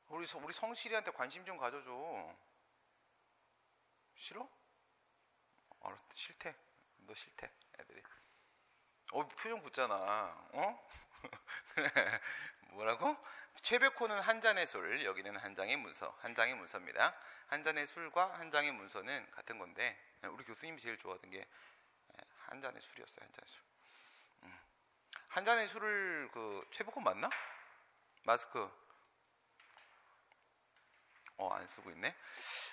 [SPEAKER 1] 우리 성실이한테 관심 좀 가져줘. 싫어? 싫대. 너 싫대. 애들이. 표정 굳잖아. 어? 그래. 뭐라고? 최백호는 한 잔의 술, 여기는 한 장의 문서. 한 장의 문서입니다. 한 잔의 술과 한 장의 문서는 같은 건데, 우리 교수님이 제일 좋아하던 게 한 잔의 술이었어요. 한 잔의 술. 한 잔의 술을 최백호 맞나? 마스크. 안 쓰고 있네.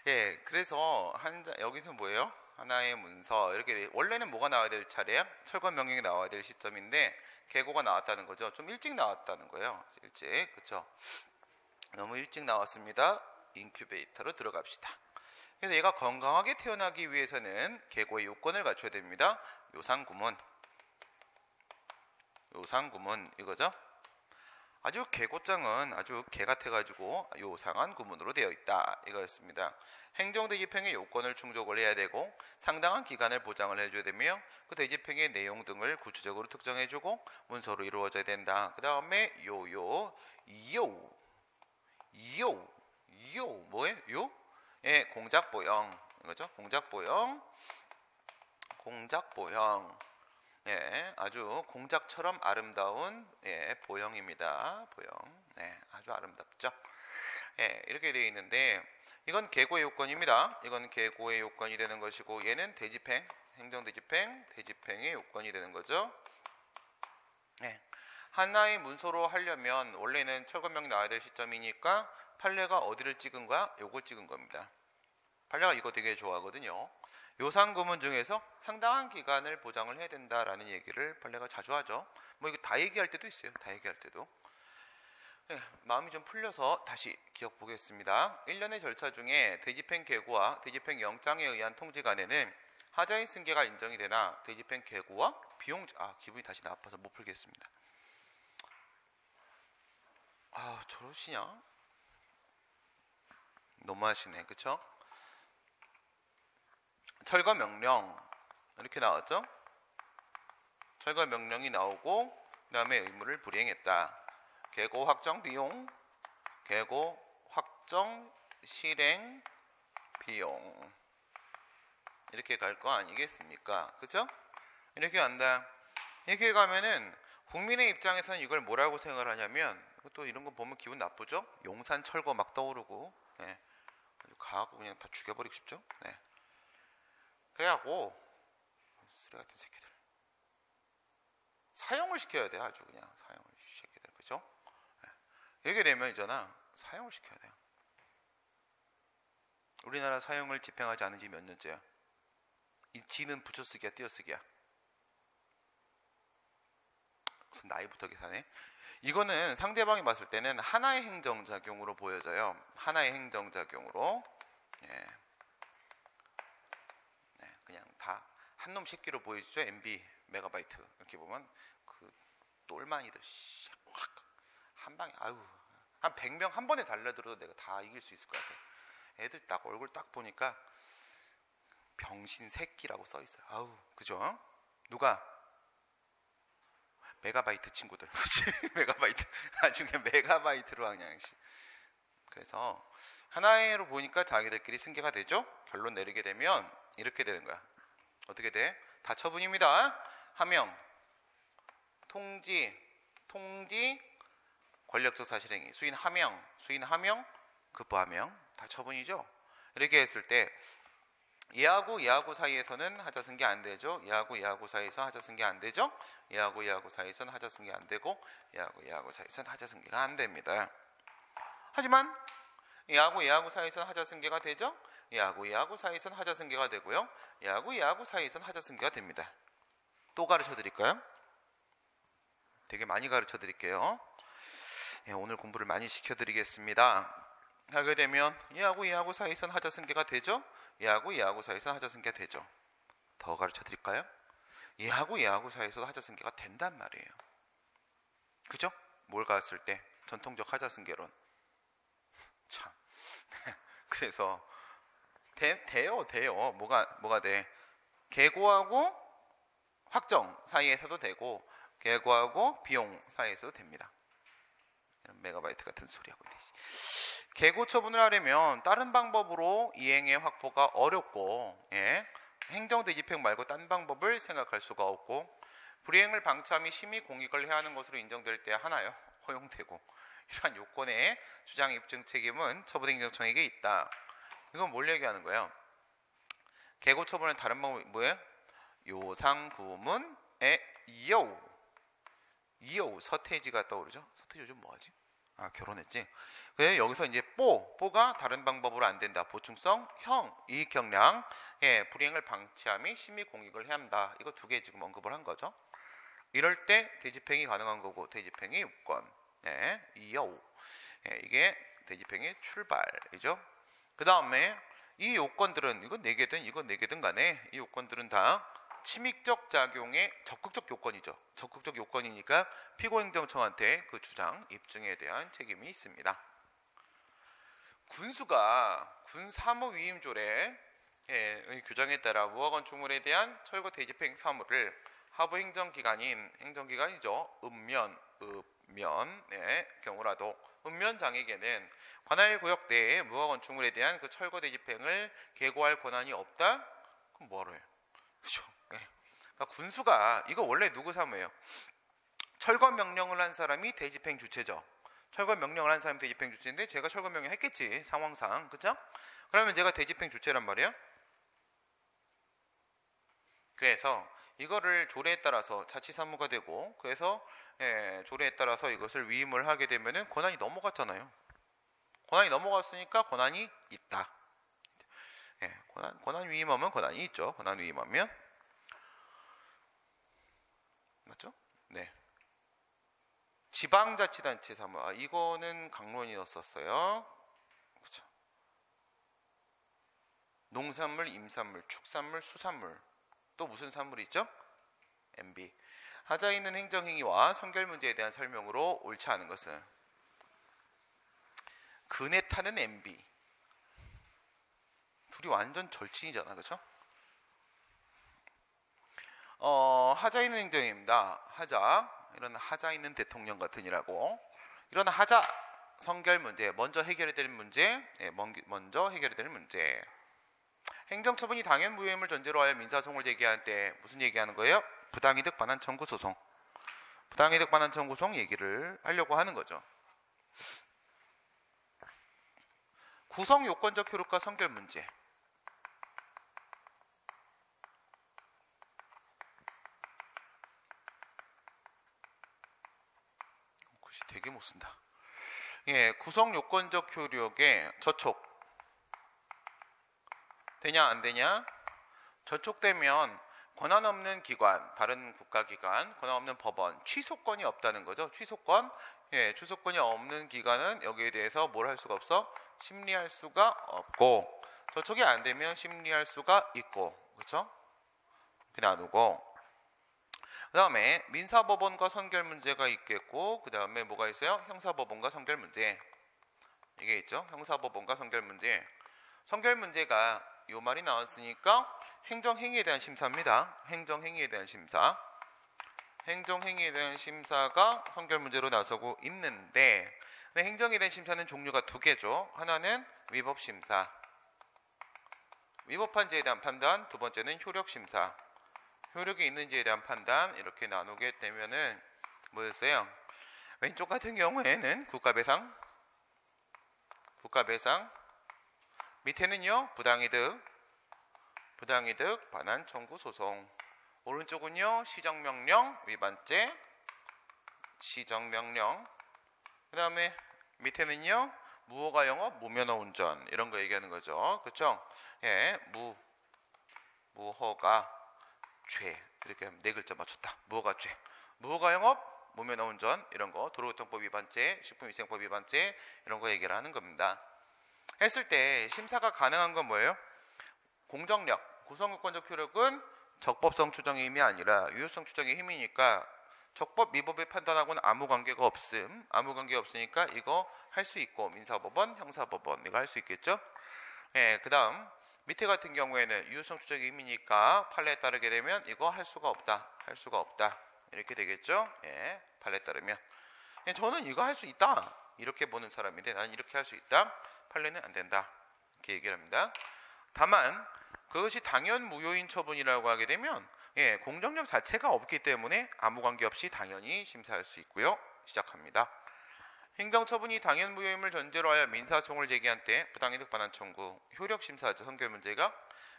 [SPEAKER 1] 예, 그래서 여기서 뭐예요? 하나의 문서. 이렇게 원래는 뭐가 나와야 될 차례야? 철거 명령이 나와야 될 시점인데 계고가 나왔다는 거죠. 좀 일찍 나왔다는 거예요. 일찍. 그렇죠? 너무 일찍 나왔습니다. 인큐베이터로 들어갑시다. 그래서 얘가 건강하게 태어나기 위해서는 계고의 요건을 갖춰야 됩니다. 요상구문 이거죠. 아주 계고장은 아주 개 같아가지고 요상한 구문으로 되어 있다 이거였습니다. 행정대집행의 요건을 충족을 해야 되고 상당한 기간을 보장을 해줘야 되며 그 대집행의 내용 등을 구체적으로 특정해주고 문서로 이루어져야 된다. 그 다음에 뭐예요? 요? 예, 공작보형 이거죠. 공작보형. 예, 아주 공작처럼 아름다운 보형입니다. 보형. 네, 아주 아름답죠. 예, 이렇게 되어 있는데 이건 계고의 요건입니다. 이건 계고의 요건이 되는 것이고 얘는 대집행, 대집행의 요건이 되는 거죠. 예, 하나의 문서로 하려면 원래는 철거명이 나와야 될 시점이니까 판례가 어디를 찍은 거야? 요걸 찍은 겁니다. 판례가 이거 되게 좋아하거든요. 요상구문 중에서 상당한 기간을 보장을 해야 된다라는 얘기를 판례가 자주 하죠. 뭐 이거 다 얘기할 때도 있어요. 다 얘기할 때도. 네, 마음이 좀 풀려서 다시 기억 보겠습니다. 1년의 절차 중에 대집행 계고와 대집행 영장에 의한 통지간에는 하자의 승계가 인정이 되나 대집행 계고와 비용 기분이 다시 나빠서 못 풀겠습니다. 저러시냐? 너무하시네. 그쵸? 철거 명령 이렇게 나왔죠. 철거 명령이 나오고 그 다음에 의무를 불이행했다. 계고 확정 비용, 계고 확정 실행 비용 이렇게 갈 거 아니겠습니까? 그죠? 이렇게 간다. 이렇게 가면은 국민의 입장에서는 이걸 뭐라고 생각을 하냐면 또 이런 거 보면 기분 나쁘죠? 용산 철거 막 떠오르고 네. 아주 가하고 그냥 다 죽여버리고 싶죠? 네. 그래갖고 쓰레 같은 새끼들 사형을 시켜야 돼. 아주 그냥 사형을 새끼들. 그죠? 네. 이렇게 되면 있잖아 사형을 시켜야 돼요. 우리나라 사형을 집행하지 않은 지 몇 년째야? 이 지는 붙여쓰기야 띄어쓰기야? 무슨 나이부터 계산해? 이거는 상대방이 봤을 때는 하나의 행정작용으로 보여져요. 하나의 행정작용으로. 예. 그냥 다 한 놈 새끼로 보여주죠. MB 메가바이트 이렇게 보면 그 똘마니들 확 한 방에 한 100명 한 번에 달려들어도 내가 다 이길 수 있을 것 같아. 애들 딱 얼굴 딱 보니까 병신 새끼라고 써 있어요. 그죠? 누가? 메가바이트 친구들. 그치? 메가바이트. 아주 그냥 메가바이트로 그냥. 그래서 하나로 보니까 자기들끼리 승계가 되죠. 결론 내리게 되면 이렇게 되는 거야. 어떻게 돼? 다 처분입니다. 하명, 통지, 권력적 사실행위, 수인 하명, 급부하명 다 처분이죠. 이렇게 했을 때 얘하고 사이에서는 하자승계 안 되죠. 얘하고 사이에서 하자승계 안 되죠. 얘하고 사이에서는 하자승계 안 되고 얘하고 사이에서는 하자승계가 안 됩니다. 하지만 얘하고 사이에서는 하자승계가 되죠. 얘하고 사이에서는 하자승계가 되고요. 얘하고 사이에서는 하자승계가 됩니다. 또 가르쳐 드릴까요? 되게 많이 가르쳐 드릴게요. 오늘 공부를 많이 시켜 드리겠습니다. 하게 되면 얘하고 사이에서는 하자승계가 되죠. 얘하고 사이에서는 하자승계가 되죠. 더 가르쳐 드릴까요? 얘하고 사이에서도 하자승계가 된단 말이에요. 그죠? 뭘 갔을 때? 전통적 하자승계론. 참. 그래서 돼요. 뭐가 돼? 계고하고 확정 사이에서도 되고 계고하고 비용 사이에서도 됩니다. 메가바이트 같은 소리 하고 있네. 계고 처분을 하려면 다른 방법으로 이행의 확보가 어렵고, 행정대집행 말고 딴 방법을 생각할 수가 없고, 불이행을 방치함이 심의 공익을 해야 하는 것으로 인정될 때 하나요? 허용되고, 이러한 요건의 주장 입증 책임은 처분행정청에게 있다. 이건 뭘 얘기하는 거예요? 계고 처분의 다른 방법이 뭐예요? 요상구문의 이여우 서태지가 떠오르죠? 서태지 요즘 뭐하지? 결혼했지. 그래서 여기서 이제 뽀가 다른 방법으로 안 된다. 보충성, 이익 경량, 불이행을 방치함이 심의 공익을 해야 한다. 이거 두 개 지금 언급을 한 거죠. 이럴 때 대집행이 가능한 거고, 대집행의 요건, 이여우, 이게 대집행의 출발이죠. 그 다음에 이 요건들은 이건 4개든 간에 이 요건들은 다 침익적 작용의 적극적 요건이죠. 적극적 요건이니까 피고행정청한테 그 주장 입증에 대한 책임이 있습니다. 군수가 군사무위임조례의 규정에 따라 무허건축물에 대한 철거 대집행 사무를 하부 행정기관이죠. 읍면의 경우라도 읍면장에게는 관할 구역 내에 무허건축물에 대한 그 철거 대집행을 계고할 권한이 없다? 그럼 뭐하러 해요? 그렇죠? 그러니까 군수가 이거 원래 누구 사무예요? 철거 명령을 한 사람이 대집행 주체죠. 철거 명령을 한 사람이 대집행 주체인데 제가 철거 명령 했겠지, 상황상. 그렇죠? 그러면 제가 대집행 주체란 말이에요. 그래서 이거를 조례에 따라서 자치사무가 되고, 그래서 조례에 따라서 이것을 위임을 하게 되면은 권한이 넘어갔잖아요. 권한이 넘어갔으니까 권한이 있다. 권한 위임하면 권한이 있죠. 권한 위임하면 맞죠? 네. 지방자치단체 사무. 이거는 강론이었었어요. 그렇죠. 농산물, 임산물, 축산물, 수산물. 또 무슨 산물이 있죠? MB. 하자 있는 행정행위와 선결 문제에 대한 설명으로 옳지 않은 것은 근에 타는 MB. 둘이 완전 절친이잖아, 그렇죠? 하자 있는 행정입니다. 이런 하자 있는 대통령 같으니라고. 이런 하자 선결 문제, 먼저 해결해야 될 문제, 먼저 해결해야 될 문제. 행정처분이 당연 무효임을 전제로 하여 민사소송을 제기할 때 무슨 얘기하는 거예요? 부당이득 반환 청구 소송. 부당이득 반환 청구 소송 얘기를 하려고 하는 거죠. 구성 요건적 효력과 선결 문제. 글씨 되게 못 쓴다. 구성 요건적 효력의 저촉. 되냐 안 되냐? 저촉되면 권한 없는 기관, 다른 국가기관, 권한 없는 법원, 취소권이 없다는 거죠. 취소권. 취소권이 없는 기관은 여기에 대해서 뭘 할 수가 없어? 심리할 수가 없고, 저촉이 안 되면 심리할 수가 있고, 그렇죠? 이렇게 나누고, 그 다음에 민사법원과 선결 문제가 있겠고, 그 다음에 뭐가 있어요? 형사법원과 선결 문제. 이게 있죠? 형사법원과 선결 문제. 선결 문제가 요 말이 나왔으니까 행정행위에 대한 심사입니다. 행정행위에 대한 심사. 행정행위에 대한 심사가 선결 문제로 나서고 있는데, 행정에 대한 심사는 종류가 두 개죠. 하나는 위법심사. 위법한지에 대한 판단. 두 번째는 효력심사. 효력이 있는지에 대한 판단. 이렇게 나누게 되면은 뭐였어요? 왼쪽 같은 경우에는 국가배상. 밑에는요, 부당이득 반환 청구 소송. 오른쪽은요, 시정명령 위반죄, 시정명령. 그 다음에 밑에는요, 무허가 영업, 무면허 운전. 이런 거 얘기하는 거죠. 그렇죠? 무허가 죄. 이렇게 하면 4글자 맞췄다. 무허가 죄. 무허가 영업, 무면허 운전. 이런 거. 도로교통법 위반죄, 식품위생법 위반죄. 이런 거 얘기를 하는 겁니다. 했을 때 심사가 가능한 건 뭐예요? 공정력, 구성요건적 효력은 적법성 추정의 힘이 아니라 유효성 추정의 힘이니까 적법 위법의 판단하고는 아무 관계가 없음. 아무 관계 없으니까 이거 할 수 있고 민사법원, 형사법원 이거 할 수 있겠죠. 예, 그다음 밑에 같은 경우에는 유효성 추적의 힘이니까 판례에 따르게 되면 이거 할 수가 없다. 할 수가 없다. 이렇게 되겠죠. 예, 판례에 따르면 예, 저는 이거 할 수 있다. 이렇게 보는 사람인데 나는 이렇게 할 수 있다. 판례는 안 된다. 이렇게 얘기를 합니다. 다만 그것이 당연 무효인 처분이라고 하게 되면 예, 공정력 자체가 없기 때문에 아무 관계없이 당연히 심사할 수 있고요. 시작합니다. 행정처분이 당연 무효임을 전제로 하여 민사소송을 제기한 때 부당이득 반환 청구, 효력심사죠. 선결 문제가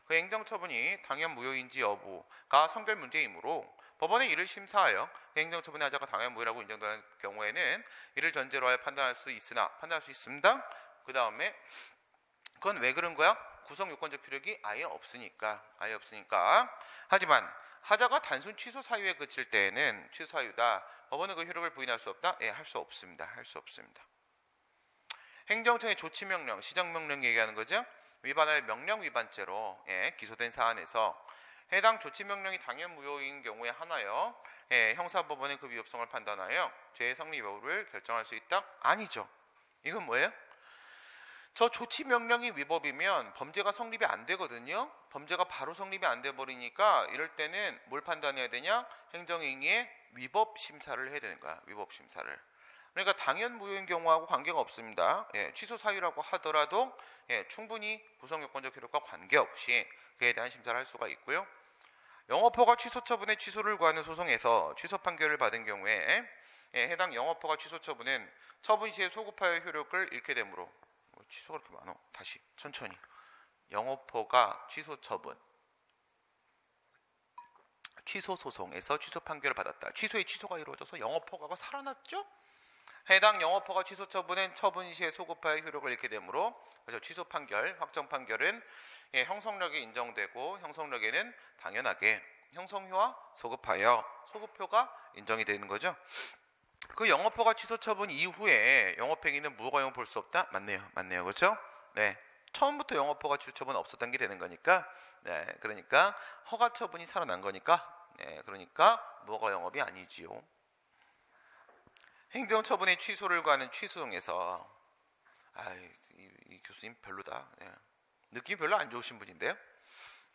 [SPEAKER 1] 그 행정처분이 당연 무효인지 여부가 선결 문제이므로 법원에 이를 심사하여 그 행정처분의 하자가 당연 무효라고 인정되는 경우에는 이를 전제로 하여 판단할 수 있습니다. 그 다음에 그건 왜 그런 거야? 구성 요건적 효력이 아예 없으니까. 하지만 하자가 단순 취소 사유에 그칠 때에는 취소 사유다. 법원은 그 효력을 부인할 수 없다? 예, 할 수 없습니다. 할 수 없습니다. 행정청의 조치명령, 시정명령 얘기하는 거죠. 위반할 명령 위반죄로 예, 기소된 사안에서 해당 조치명령이 당연 무효인 경우에 하나여 예, 형사법원의 그 위법성을 판단하여 죄의 성립 여부를 결정할 수 있다? 아니죠. 이건 뭐예요? 저 조치명령이 위법이면 범죄가 성립이 안 되거든요. 범죄가 바로 성립이 안 돼 버리니까 이럴 때는 뭘 판단해야 되냐? 행정행위의 위법심사를 해야 되는 거야. 위법심사를. 그러니까 당연 무효인 경우하고 관계가 없습니다. 예, 취소 사유라고 하더라도 예, 충분히 구성요건적 효력과 관계없이 그에 대한 심사를 할 수가 있고요. 영업허가 취소 처분의 취소를 구하는 소송에서 취소 판결을 받은 경우에 예, 해당 영업허가 취소 처분은 처분 시에 소급하여 효력을 잃게 되므로 취소가 그렇게 많아. 다시 천천히. 영업허가 취소 처분. 취소 소송에서 취소 판결을 받았다. 취소의 취소가 이루어져서 영업허가가 살아났죠? 해당 영업허가 취소 처분은 처분 시에 소급하여 효력을 잃게 되므로 그래서 취소 판결, 확정 판결은 예, 형성력이 인정되고 형성력에는 당연하게 형성효와 소급효가 인정이 되는 거죠. 그 영업허가 취소 처분 이후에 영업행위는 무허가용을 볼 수 없다? 맞네요. 그렇죠? 네. 처음부터 영업허가 취소 처분은 없었던 게 되는 거니까, 네. 그러니까 허가 처분이 살아난 거니까, 네. 그러니까 무허가 영업이 아니지요. 행정처분의 취소를 구하는 취소송에서, 이 교수님 별로다. 네. 느낌이 별로 안 좋으신 분인데요.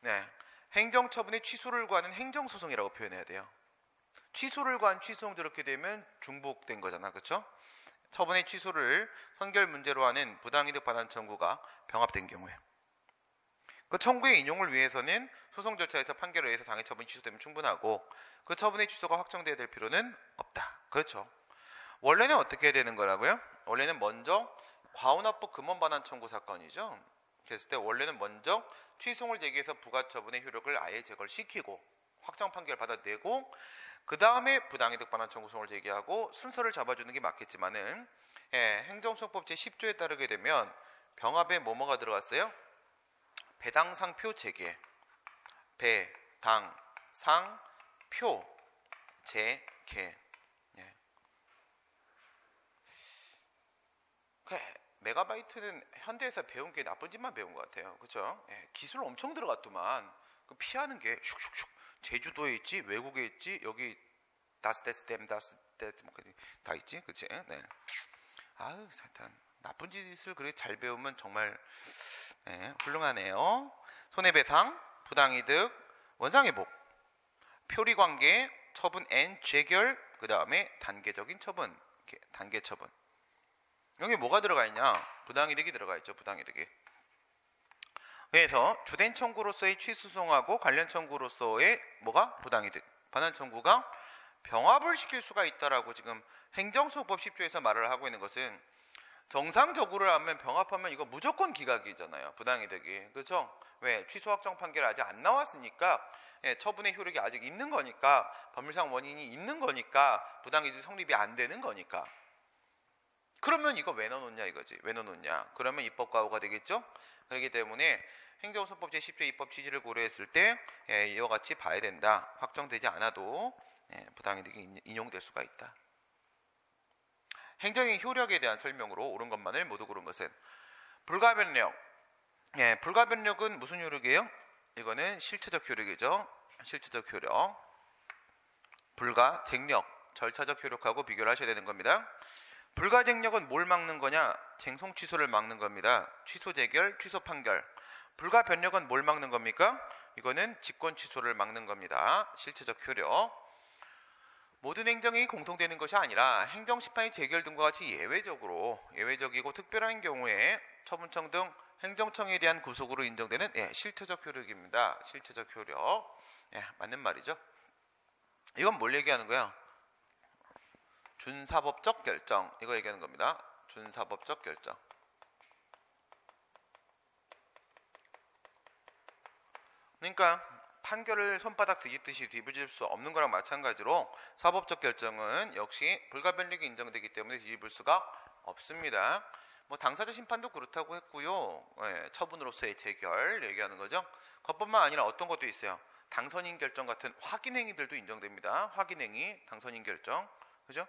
[SPEAKER 1] 네. 행정처분의 취소를 구하는 행정소송이라고 표현해야 돼요. 취소를 구한 취소송 저렇게 되면 중복된 거잖아. 그렇죠? 처분의 취소를 선결 문제로 하는 부당이득 반환 청구가 병합된 경우에 그 청구의 인용을 위해서는 소송 절차에서 판결에 의해서 당해 처분이 취소되면 충분하고 그 처분의 취소가 확정돼야 될 필요는 없다. 그렇죠? 원래는 어떻게 해야 되는 거라고요? 원래는 먼저 과온합법 금원 반환 청구 사건이죠. 그랬을 때 원래는 먼저 취소송을 제기해서 부가처분의 효력을 아예 제거를 시키고 확정 판결을 받아내고 그 다음에 부당이득 반환 청구송을 제기하고 순서를 잡아주는 게 맞겠지만은 예, 행정소송법 제10조에 따르게 되면 병합에 뭐가 들어갔어요? 배당상표 재개, 배당상표 재개. 예. 메가바이트는 현대에서 배운 게 나쁜 짓만 배운 것 같아요. 그렇죠? 예, 기술 엄청 들어갔더만 그 피하는 게 슉슉슉. 제주도에 있지, 외국에 있지, 여기 다스데스댐 다 있지, 그렇지? 네. 아유, 사탄. 나쁜 짓을 그렇게 잘 배우면 정말 네, 훌륭하네요. 손해배상, 부당이득, 원상회복, 표리관계, 처분 N 재결, 그 다음에 단계적인 처분, 단계 처분. 여기 뭐가 들어가 있냐? 부당이득이 들어가 있죠, 부당이득이. 그래서 주된 청구로서의 취소송하고 관련 청구로서의 뭐가? 부당이득. 반환 청구가 병합을 시킬 수가 있다라고 지금 행정소송법 10조에서 말을 하고 있는 것은 정상적으로 하면 병합하면 이거 무조건 기각이잖아요. 부당이득이. 그렇죠? 왜? 취소 확정 판결이 아직 안 나왔으니까 예, 처분의 효력이 아직 있는 거니까 법률상 원인이 있는 거니까 부당이득 성립이 안 되는 거니까. 그러면 이거 왜 넣어놓냐 이거지. 왜 넣어놓냐. 그러면 입법과오가 되겠죠. 그렇기 때문에 행정소송법 제10조 입법 취지를 고려했을 때 예, 이와 같이 봐야 된다. 확정되지 않아도 예, 부당이득이 인용될 수가 있다. 행정의 효력에 대한 설명으로 옳은 것만을 모두 고른 것은 불가변력. 예, 불가변력은 무슨 효력이에요? 이거는 실체적 효력이죠. 실체적 효력. 불가, 쟁력. 절차적 효력하고 비교를 하셔야 되는 겁니다. 불가쟁력은 뭘 막는 거냐? 쟁송 취소를 막는 겁니다. 취소 재결, 취소 판결. 불가변력은 뭘 막는 겁니까? 이거는 직권 취소를 막는 겁니다. 실체적 효력. 모든 행정이 공통되는 것이 아니라 행정심판이 재결 등과 같이 예외적이고 특별한 경우에 처분청 등 행정청에 대한 구속으로 인정되는 실체적 효력입니다. 실체적 효력. 맞는 말이죠. 이건 뭘 얘기하는 거야? 준사법적 결정. 이거 얘기하는 겁니다. 준사법적 결정. 그러니까 판결을 손바닥 뒤집듯이 뒤집을 수 없는 거랑 마찬가지로 사법적 결정은 역시 불가변력이 인정되기 때문에 뒤집을 수가 없습니다. 뭐 당사자 심판도 그렇다고 했고요. 처분으로서의 재결 얘기하는 거죠. 그것뿐만 아니라 어떤 것도 있어요. 당선인 결정 같은 확인행위들도 인정됩니다. 확인행위, 당선인 결정, 그죠?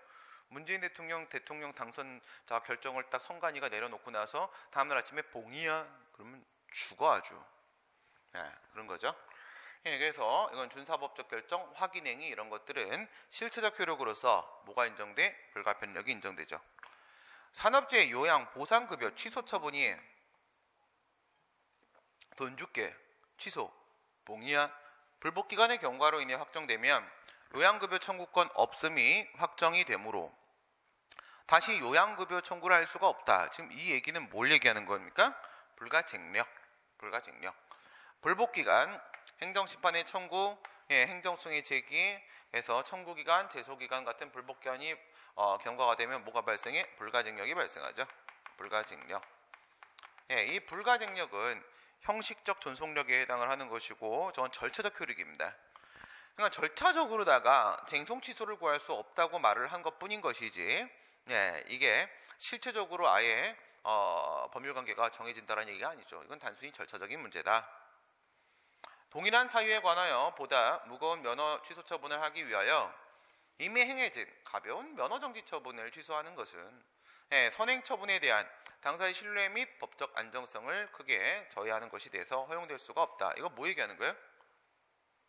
[SPEAKER 1] 문재인 대통령 당선자 결정을 딱 선관위가 내려놓고 나서 다음날 아침에 봉이야 그러면 죽어 아주. 그런 거죠. 그래서 이건 준사법적 결정, 확인행위 이런 것들은 실체적 효력으로서 뭐가 인정돼? 불가변력이 인정되죠. 산업재해 요양 보상급여 취소 처분이 돈 줄게 취소 봉이야 불복기간의 경과로 인해 확정되면 요양급여 청구권 없음이 확정이 되므로 다시 요양급여 청구를 할 수가 없다. 지금 이 얘기는 뭘 얘기하는 겁니까? 불가쟁력. 불복기간 행정심판의 청구, 행정소송의 제기에서 청구기간, 제소기간 같은 불복기간이 경과가 되면 뭐가 발생해? 불가쟁력이 발생하죠. 불가쟁력. 이 불가쟁력은 형식적 존속력에 해당을 하는 것이고 저건 절차적 효력입니다. 그러니까 절차적으로다가 쟁송 취소를 구할 수 없다고 말을 한 것뿐인 것이지 이게 실체적으로 아예 법률관계가 정해진다는 얘기가 아니죠. 이건 단순히 절차적인 문제다. 동일한 사유에 관하여 보다 무거운 면허 취소 처분을 하기 위하여 이미 행해진 가벼운 면허 정지 처분을 취소하는 것은 선행 처분에 대한 당사의 신뢰 및 법적 안정성을 크게 저해하는 것이 돼서 허용될 수가 없다. 이거 뭐 얘기하는 거예요?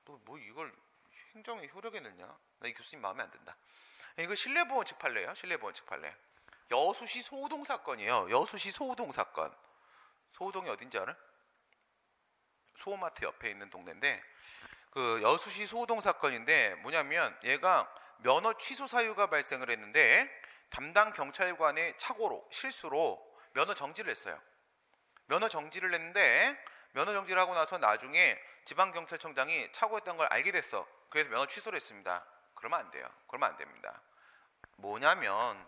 [SPEAKER 1] 뭐 이걸 행정의 효력에 넣냐? 나 이 교수님 마음에 안 든다. 이거 신뢰보원칙 판례예요. 신뢰보원칙 판례. 여수시 소우동 사건이에요. 여수시 소우동 사건. 소우동이 어딘지 알아? 소마트 옆에 있는 동네인데 그 여수시 소우동 사건인데 뭐냐면 얘가 면허 취소 사유가 발생을 했는데 담당 경찰관의 착오로 실수로 면허 정지를 했어요. 면허 정지를 했는데 면허 정지를 하고 나서 나중에 지방경찰청장이 착오했던 걸 알게 됐어. 그래서 면허 취소를 했습니다. 그러면 안 돼요. 그러면 안 됩니다. 뭐냐면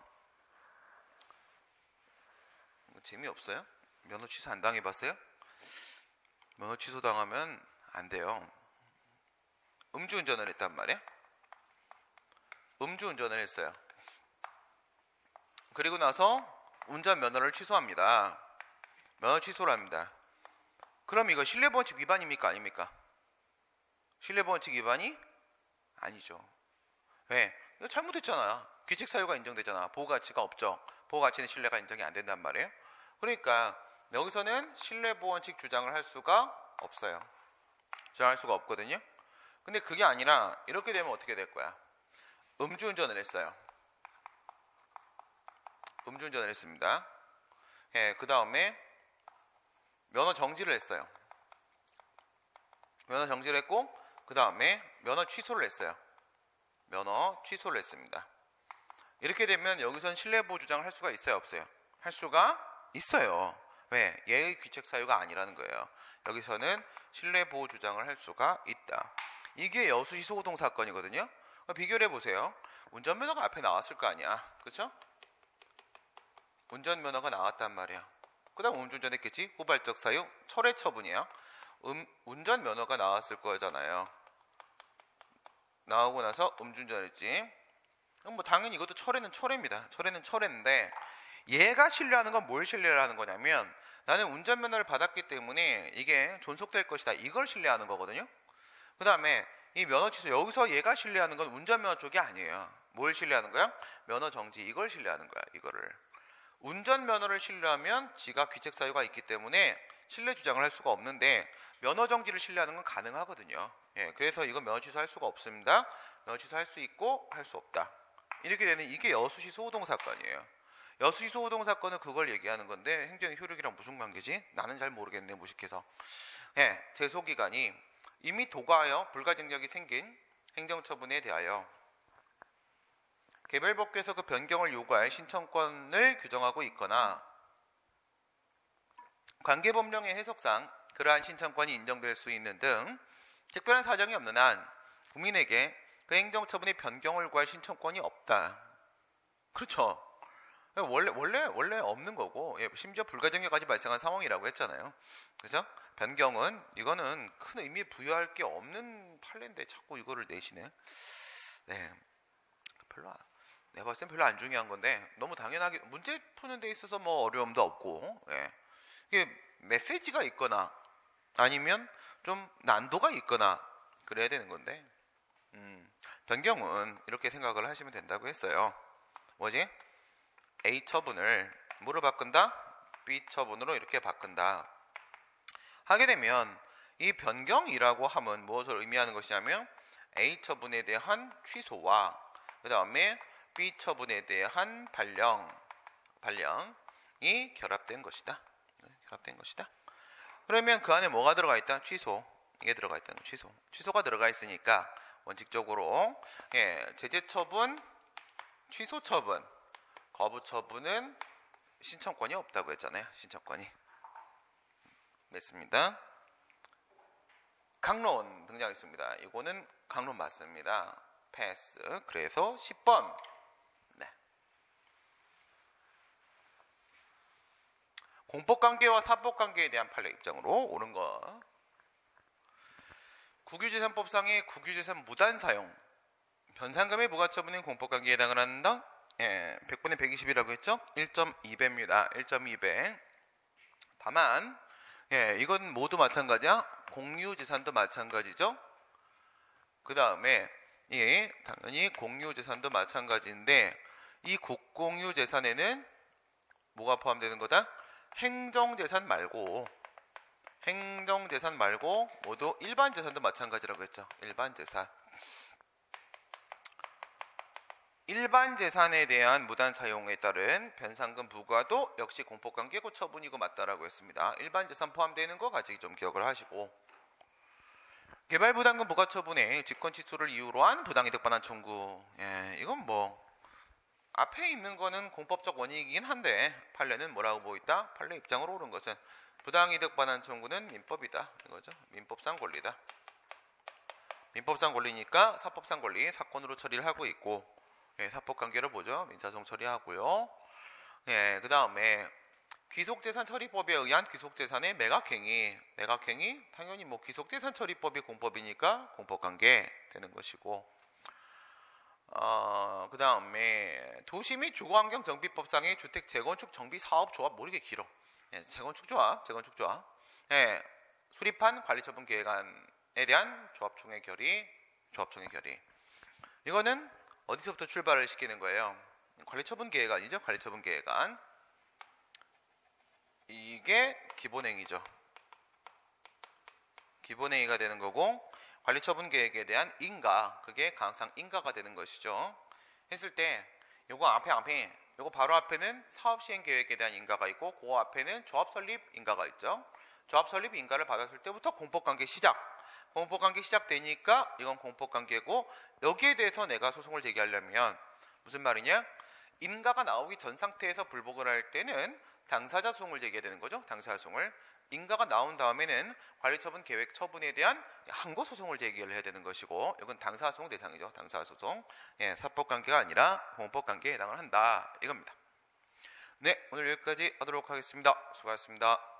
[SPEAKER 1] 재미없어요? 면허 취소 안 당해봤어요? 면허 취소 당하면 안 돼요. 음주운전을 했단 말이야. 음주운전을 했어요. 그리고 나서 운전면허를 취소합니다. 면허 취소를 합니다. 그럼 이거 신뢰보원칙 위반입니까? 아닙니까? 신뢰보원칙 위반이 아니죠. 왜? 이거 잘못했잖아. 규칙사유가 인정되잖아. 보호가치가 없죠. 보호가치는 신뢰가 인정이 안 된단 말이에요. 그러니까 여기서는 신뢰보원칙 주장을 할 수가 없어요. 주장할 수가 없거든요. 근데 그게 아니라 이렇게 되면 어떻게 될 거야? 음주운전을 했어요. 음주운전을 했습니다. 그 다음에 면허 정지를 했어요. 면허 정지를 했고 그 다음에 면허 취소를 했어요. 면허 취소를 했습니다. 이렇게 되면 여기서는 신뢰보호 주장을 할 수가 있어요? 없어요? 할 수가 있어요. 왜? 얘의 귀책 사유가 아니라는 거예요. 여기서는 신뢰보호 주장을 할 수가 있다. 이게 여수시 소우동 사건이거든요. 비교를 해보세요. 운전면허가 앞에 나왔을 거 아니야. 그렇죠? 운전면허가 나왔단 말이야. 그 다음 음주운전했겠지? 후발적 사유, 철회 처분이에요. 운전면허가 나왔을 거잖아요. 나오고 나서 음주운전했지. 그럼 뭐 당연히 이것도 철회는 철회입니다. 철회는 철회인데 얘가 신뢰하는 건 뭘 신뢰를 하는 거냐면 나는 운전면허를 받았기 때문에 이게 존속될 것이다. 이걸 신뢰하는 거거든요. 그 다음에 이 면허 취소, 여기서 얘가 신뢰하는 건 운전면허 쪽이 아니에요. 뭘 신뢰하는 거야? 면허 정지, 이걸 신뢰하는 거야. 이거를. 운전면허를 신뢰하면 지가 귀책 사유가 있기 때문에 신뢰 주장을 할 수가 없는데 면허 정지를 신뢰하는 건 가능하거든요. 그래서 이건 면허 취소할 수가 없습니다. 면허 취소할 수 있고 할 수 없다. 이렇게 되는 이게 여수시 소호동 사건이에요. 여수시 소호동 사건은 그걸 얘기하는 건데 행정의 효력이랑 무슨 관계지? 나는 잘 모르겠네, 무식해서. 예, 제소기간이 이미 도과하여 불가증력이 생긴 행정처분에 대하여 개별법규에서 그 변경을 요구할 신청권을 규정하고 있거나 관계법령의 해석상 그러한 신청권이 인정될 수 있는 등 특별한 사정이 없는 한 국민에게 그 행정처분의 변경을 구할 신청권이 없다. 그렇죠. 원래 없는 거고, 심지어 불가증력까지 발생한 상황이라고 했잖아요. 그죠? 변경은 이거는 큰 의미 부여할 게 없는 판례인데 자꾸 이거를 내시네. 네, 내가 봤을 땐 별로 안 중요한 건데 너무 당연하게 문제 푸는 데 있어서 뭐 어려움도 없고, 이게 메시지가 있거나 아니면 좀 난도가 있거나 그래야 되는 건데, 변경은 이렇게 생각을 하시면 된다고 했어요. 뭐지? A 처분을 뭐로 바꾼다? B 처분으로 이렇게 바꾼다. 하게 되면 이 변경이라고 함은 무엇을 의미하는 것이냐면 A 처분에 대한 취소와 그 다음에 B 처분에 대한 발령이 결합된 것이다. 그러면 그 안에 뭐가 들어가 있다? 취소. 이게 들어가 있다는 거. 취소가 들어가 있으니까 원칙적으로 제재 처분, 취소 처분, 거부 처분은 신청권이 없다고 했잖아요. 신청권이. 됐습니다. 강론 등장했습니다. 이거는 강론 맞습니다. 패스. 그래서 10번. 네. 공법관계와 사법관계에 대한 판례 입장으로 옳은 거. 국유재산법상의 국유재산 무단사용, 변상금의 부가처분인 공법관계에 해당을 한다. 100분의 120이라고 했죠? 1.2배입니다. 1.2배. 다만 이건 모두 마찬가지야. 공유재산도 마찬가지죠. 그 다음에 당연히 공유재산도 마찬가지인데 이 국공유재산에는 뭐가 포함되는 거다? 행정재산 말고 모두 일반재산도 마찬가지라고 했죠. 일반재산에 대한 무단사용에 따른 변상금 부과도 역시 공법관계고 처분이고 맞다라고 했습니다. 일반재산 포함되는 거 같이 좀 기억을 하시고, 개발부담금 부과처분에 직권취소를 이유로 한 부당이득 반환 청구. 이건 뭐 앞에 있는 거는 공법적 원인이긴 한데 판례는 뭐라고 보고 있다? 판례 입장으로 옳은 것은 부당이득 반환 청구는 민법이다. 이거죠. 민법상 권리다. 민법상 권리니까 사법상 권리, 사건으로 처리를 하고 있고, 사법관계로 보죠. 민사소송 처리하고요. 그 다음에 귀속재산 처리법에 의한 귀속재산의 매각행위 당연히 뭐 귀속재산 처리법이 공법이니까 공법관계 되는 것이고, 그 다음에 도시 및 주거환경정비법상의 주택 재건축 정비 사업조합, 뭐 이렇게 길어. 재건축조합. 수립한 관리처분 계획안에 대한 조합총회 결의. 이거는 어디서부터 출발을 시키는 거예요? 관리처분 계획안이죠. 관리처분 계획안. 이게 기본행위죠. 기본행위가 되는 거고, 관리처분 계획에 대한 인가, 그게 항상 인가가 되는 것이죠. 했을 때 요거 요거 바로 앞에는 사업시행 계획에 대한 인가가 있고, 그 앞에는 조합 설립 인가가 있죠. 조합 설립 인가를 받았을 때부터 공법관계 시작되니까 이건 공법관계고, 여기에 대해서 내가 소송을 제기하려면 무슨 말이냐? 인가가 나오기 전 상태에서 불복을 할 때는 당사자 소송을 제기해야 되는 거죠. 당사자 소송을. 인가가 나온 다음에는 관리처분 계획 처분에 대한 항고 소송을 제기를 해야 되는 것이고, 이건 당사자 소송 대상이죠. 당사자 소송. 사법관계가 아니라 공법관계에 해당을 한다. 이겁니다. 네, 오늘 여기까지 하도록 하겠습니다. 수고하셨습니다.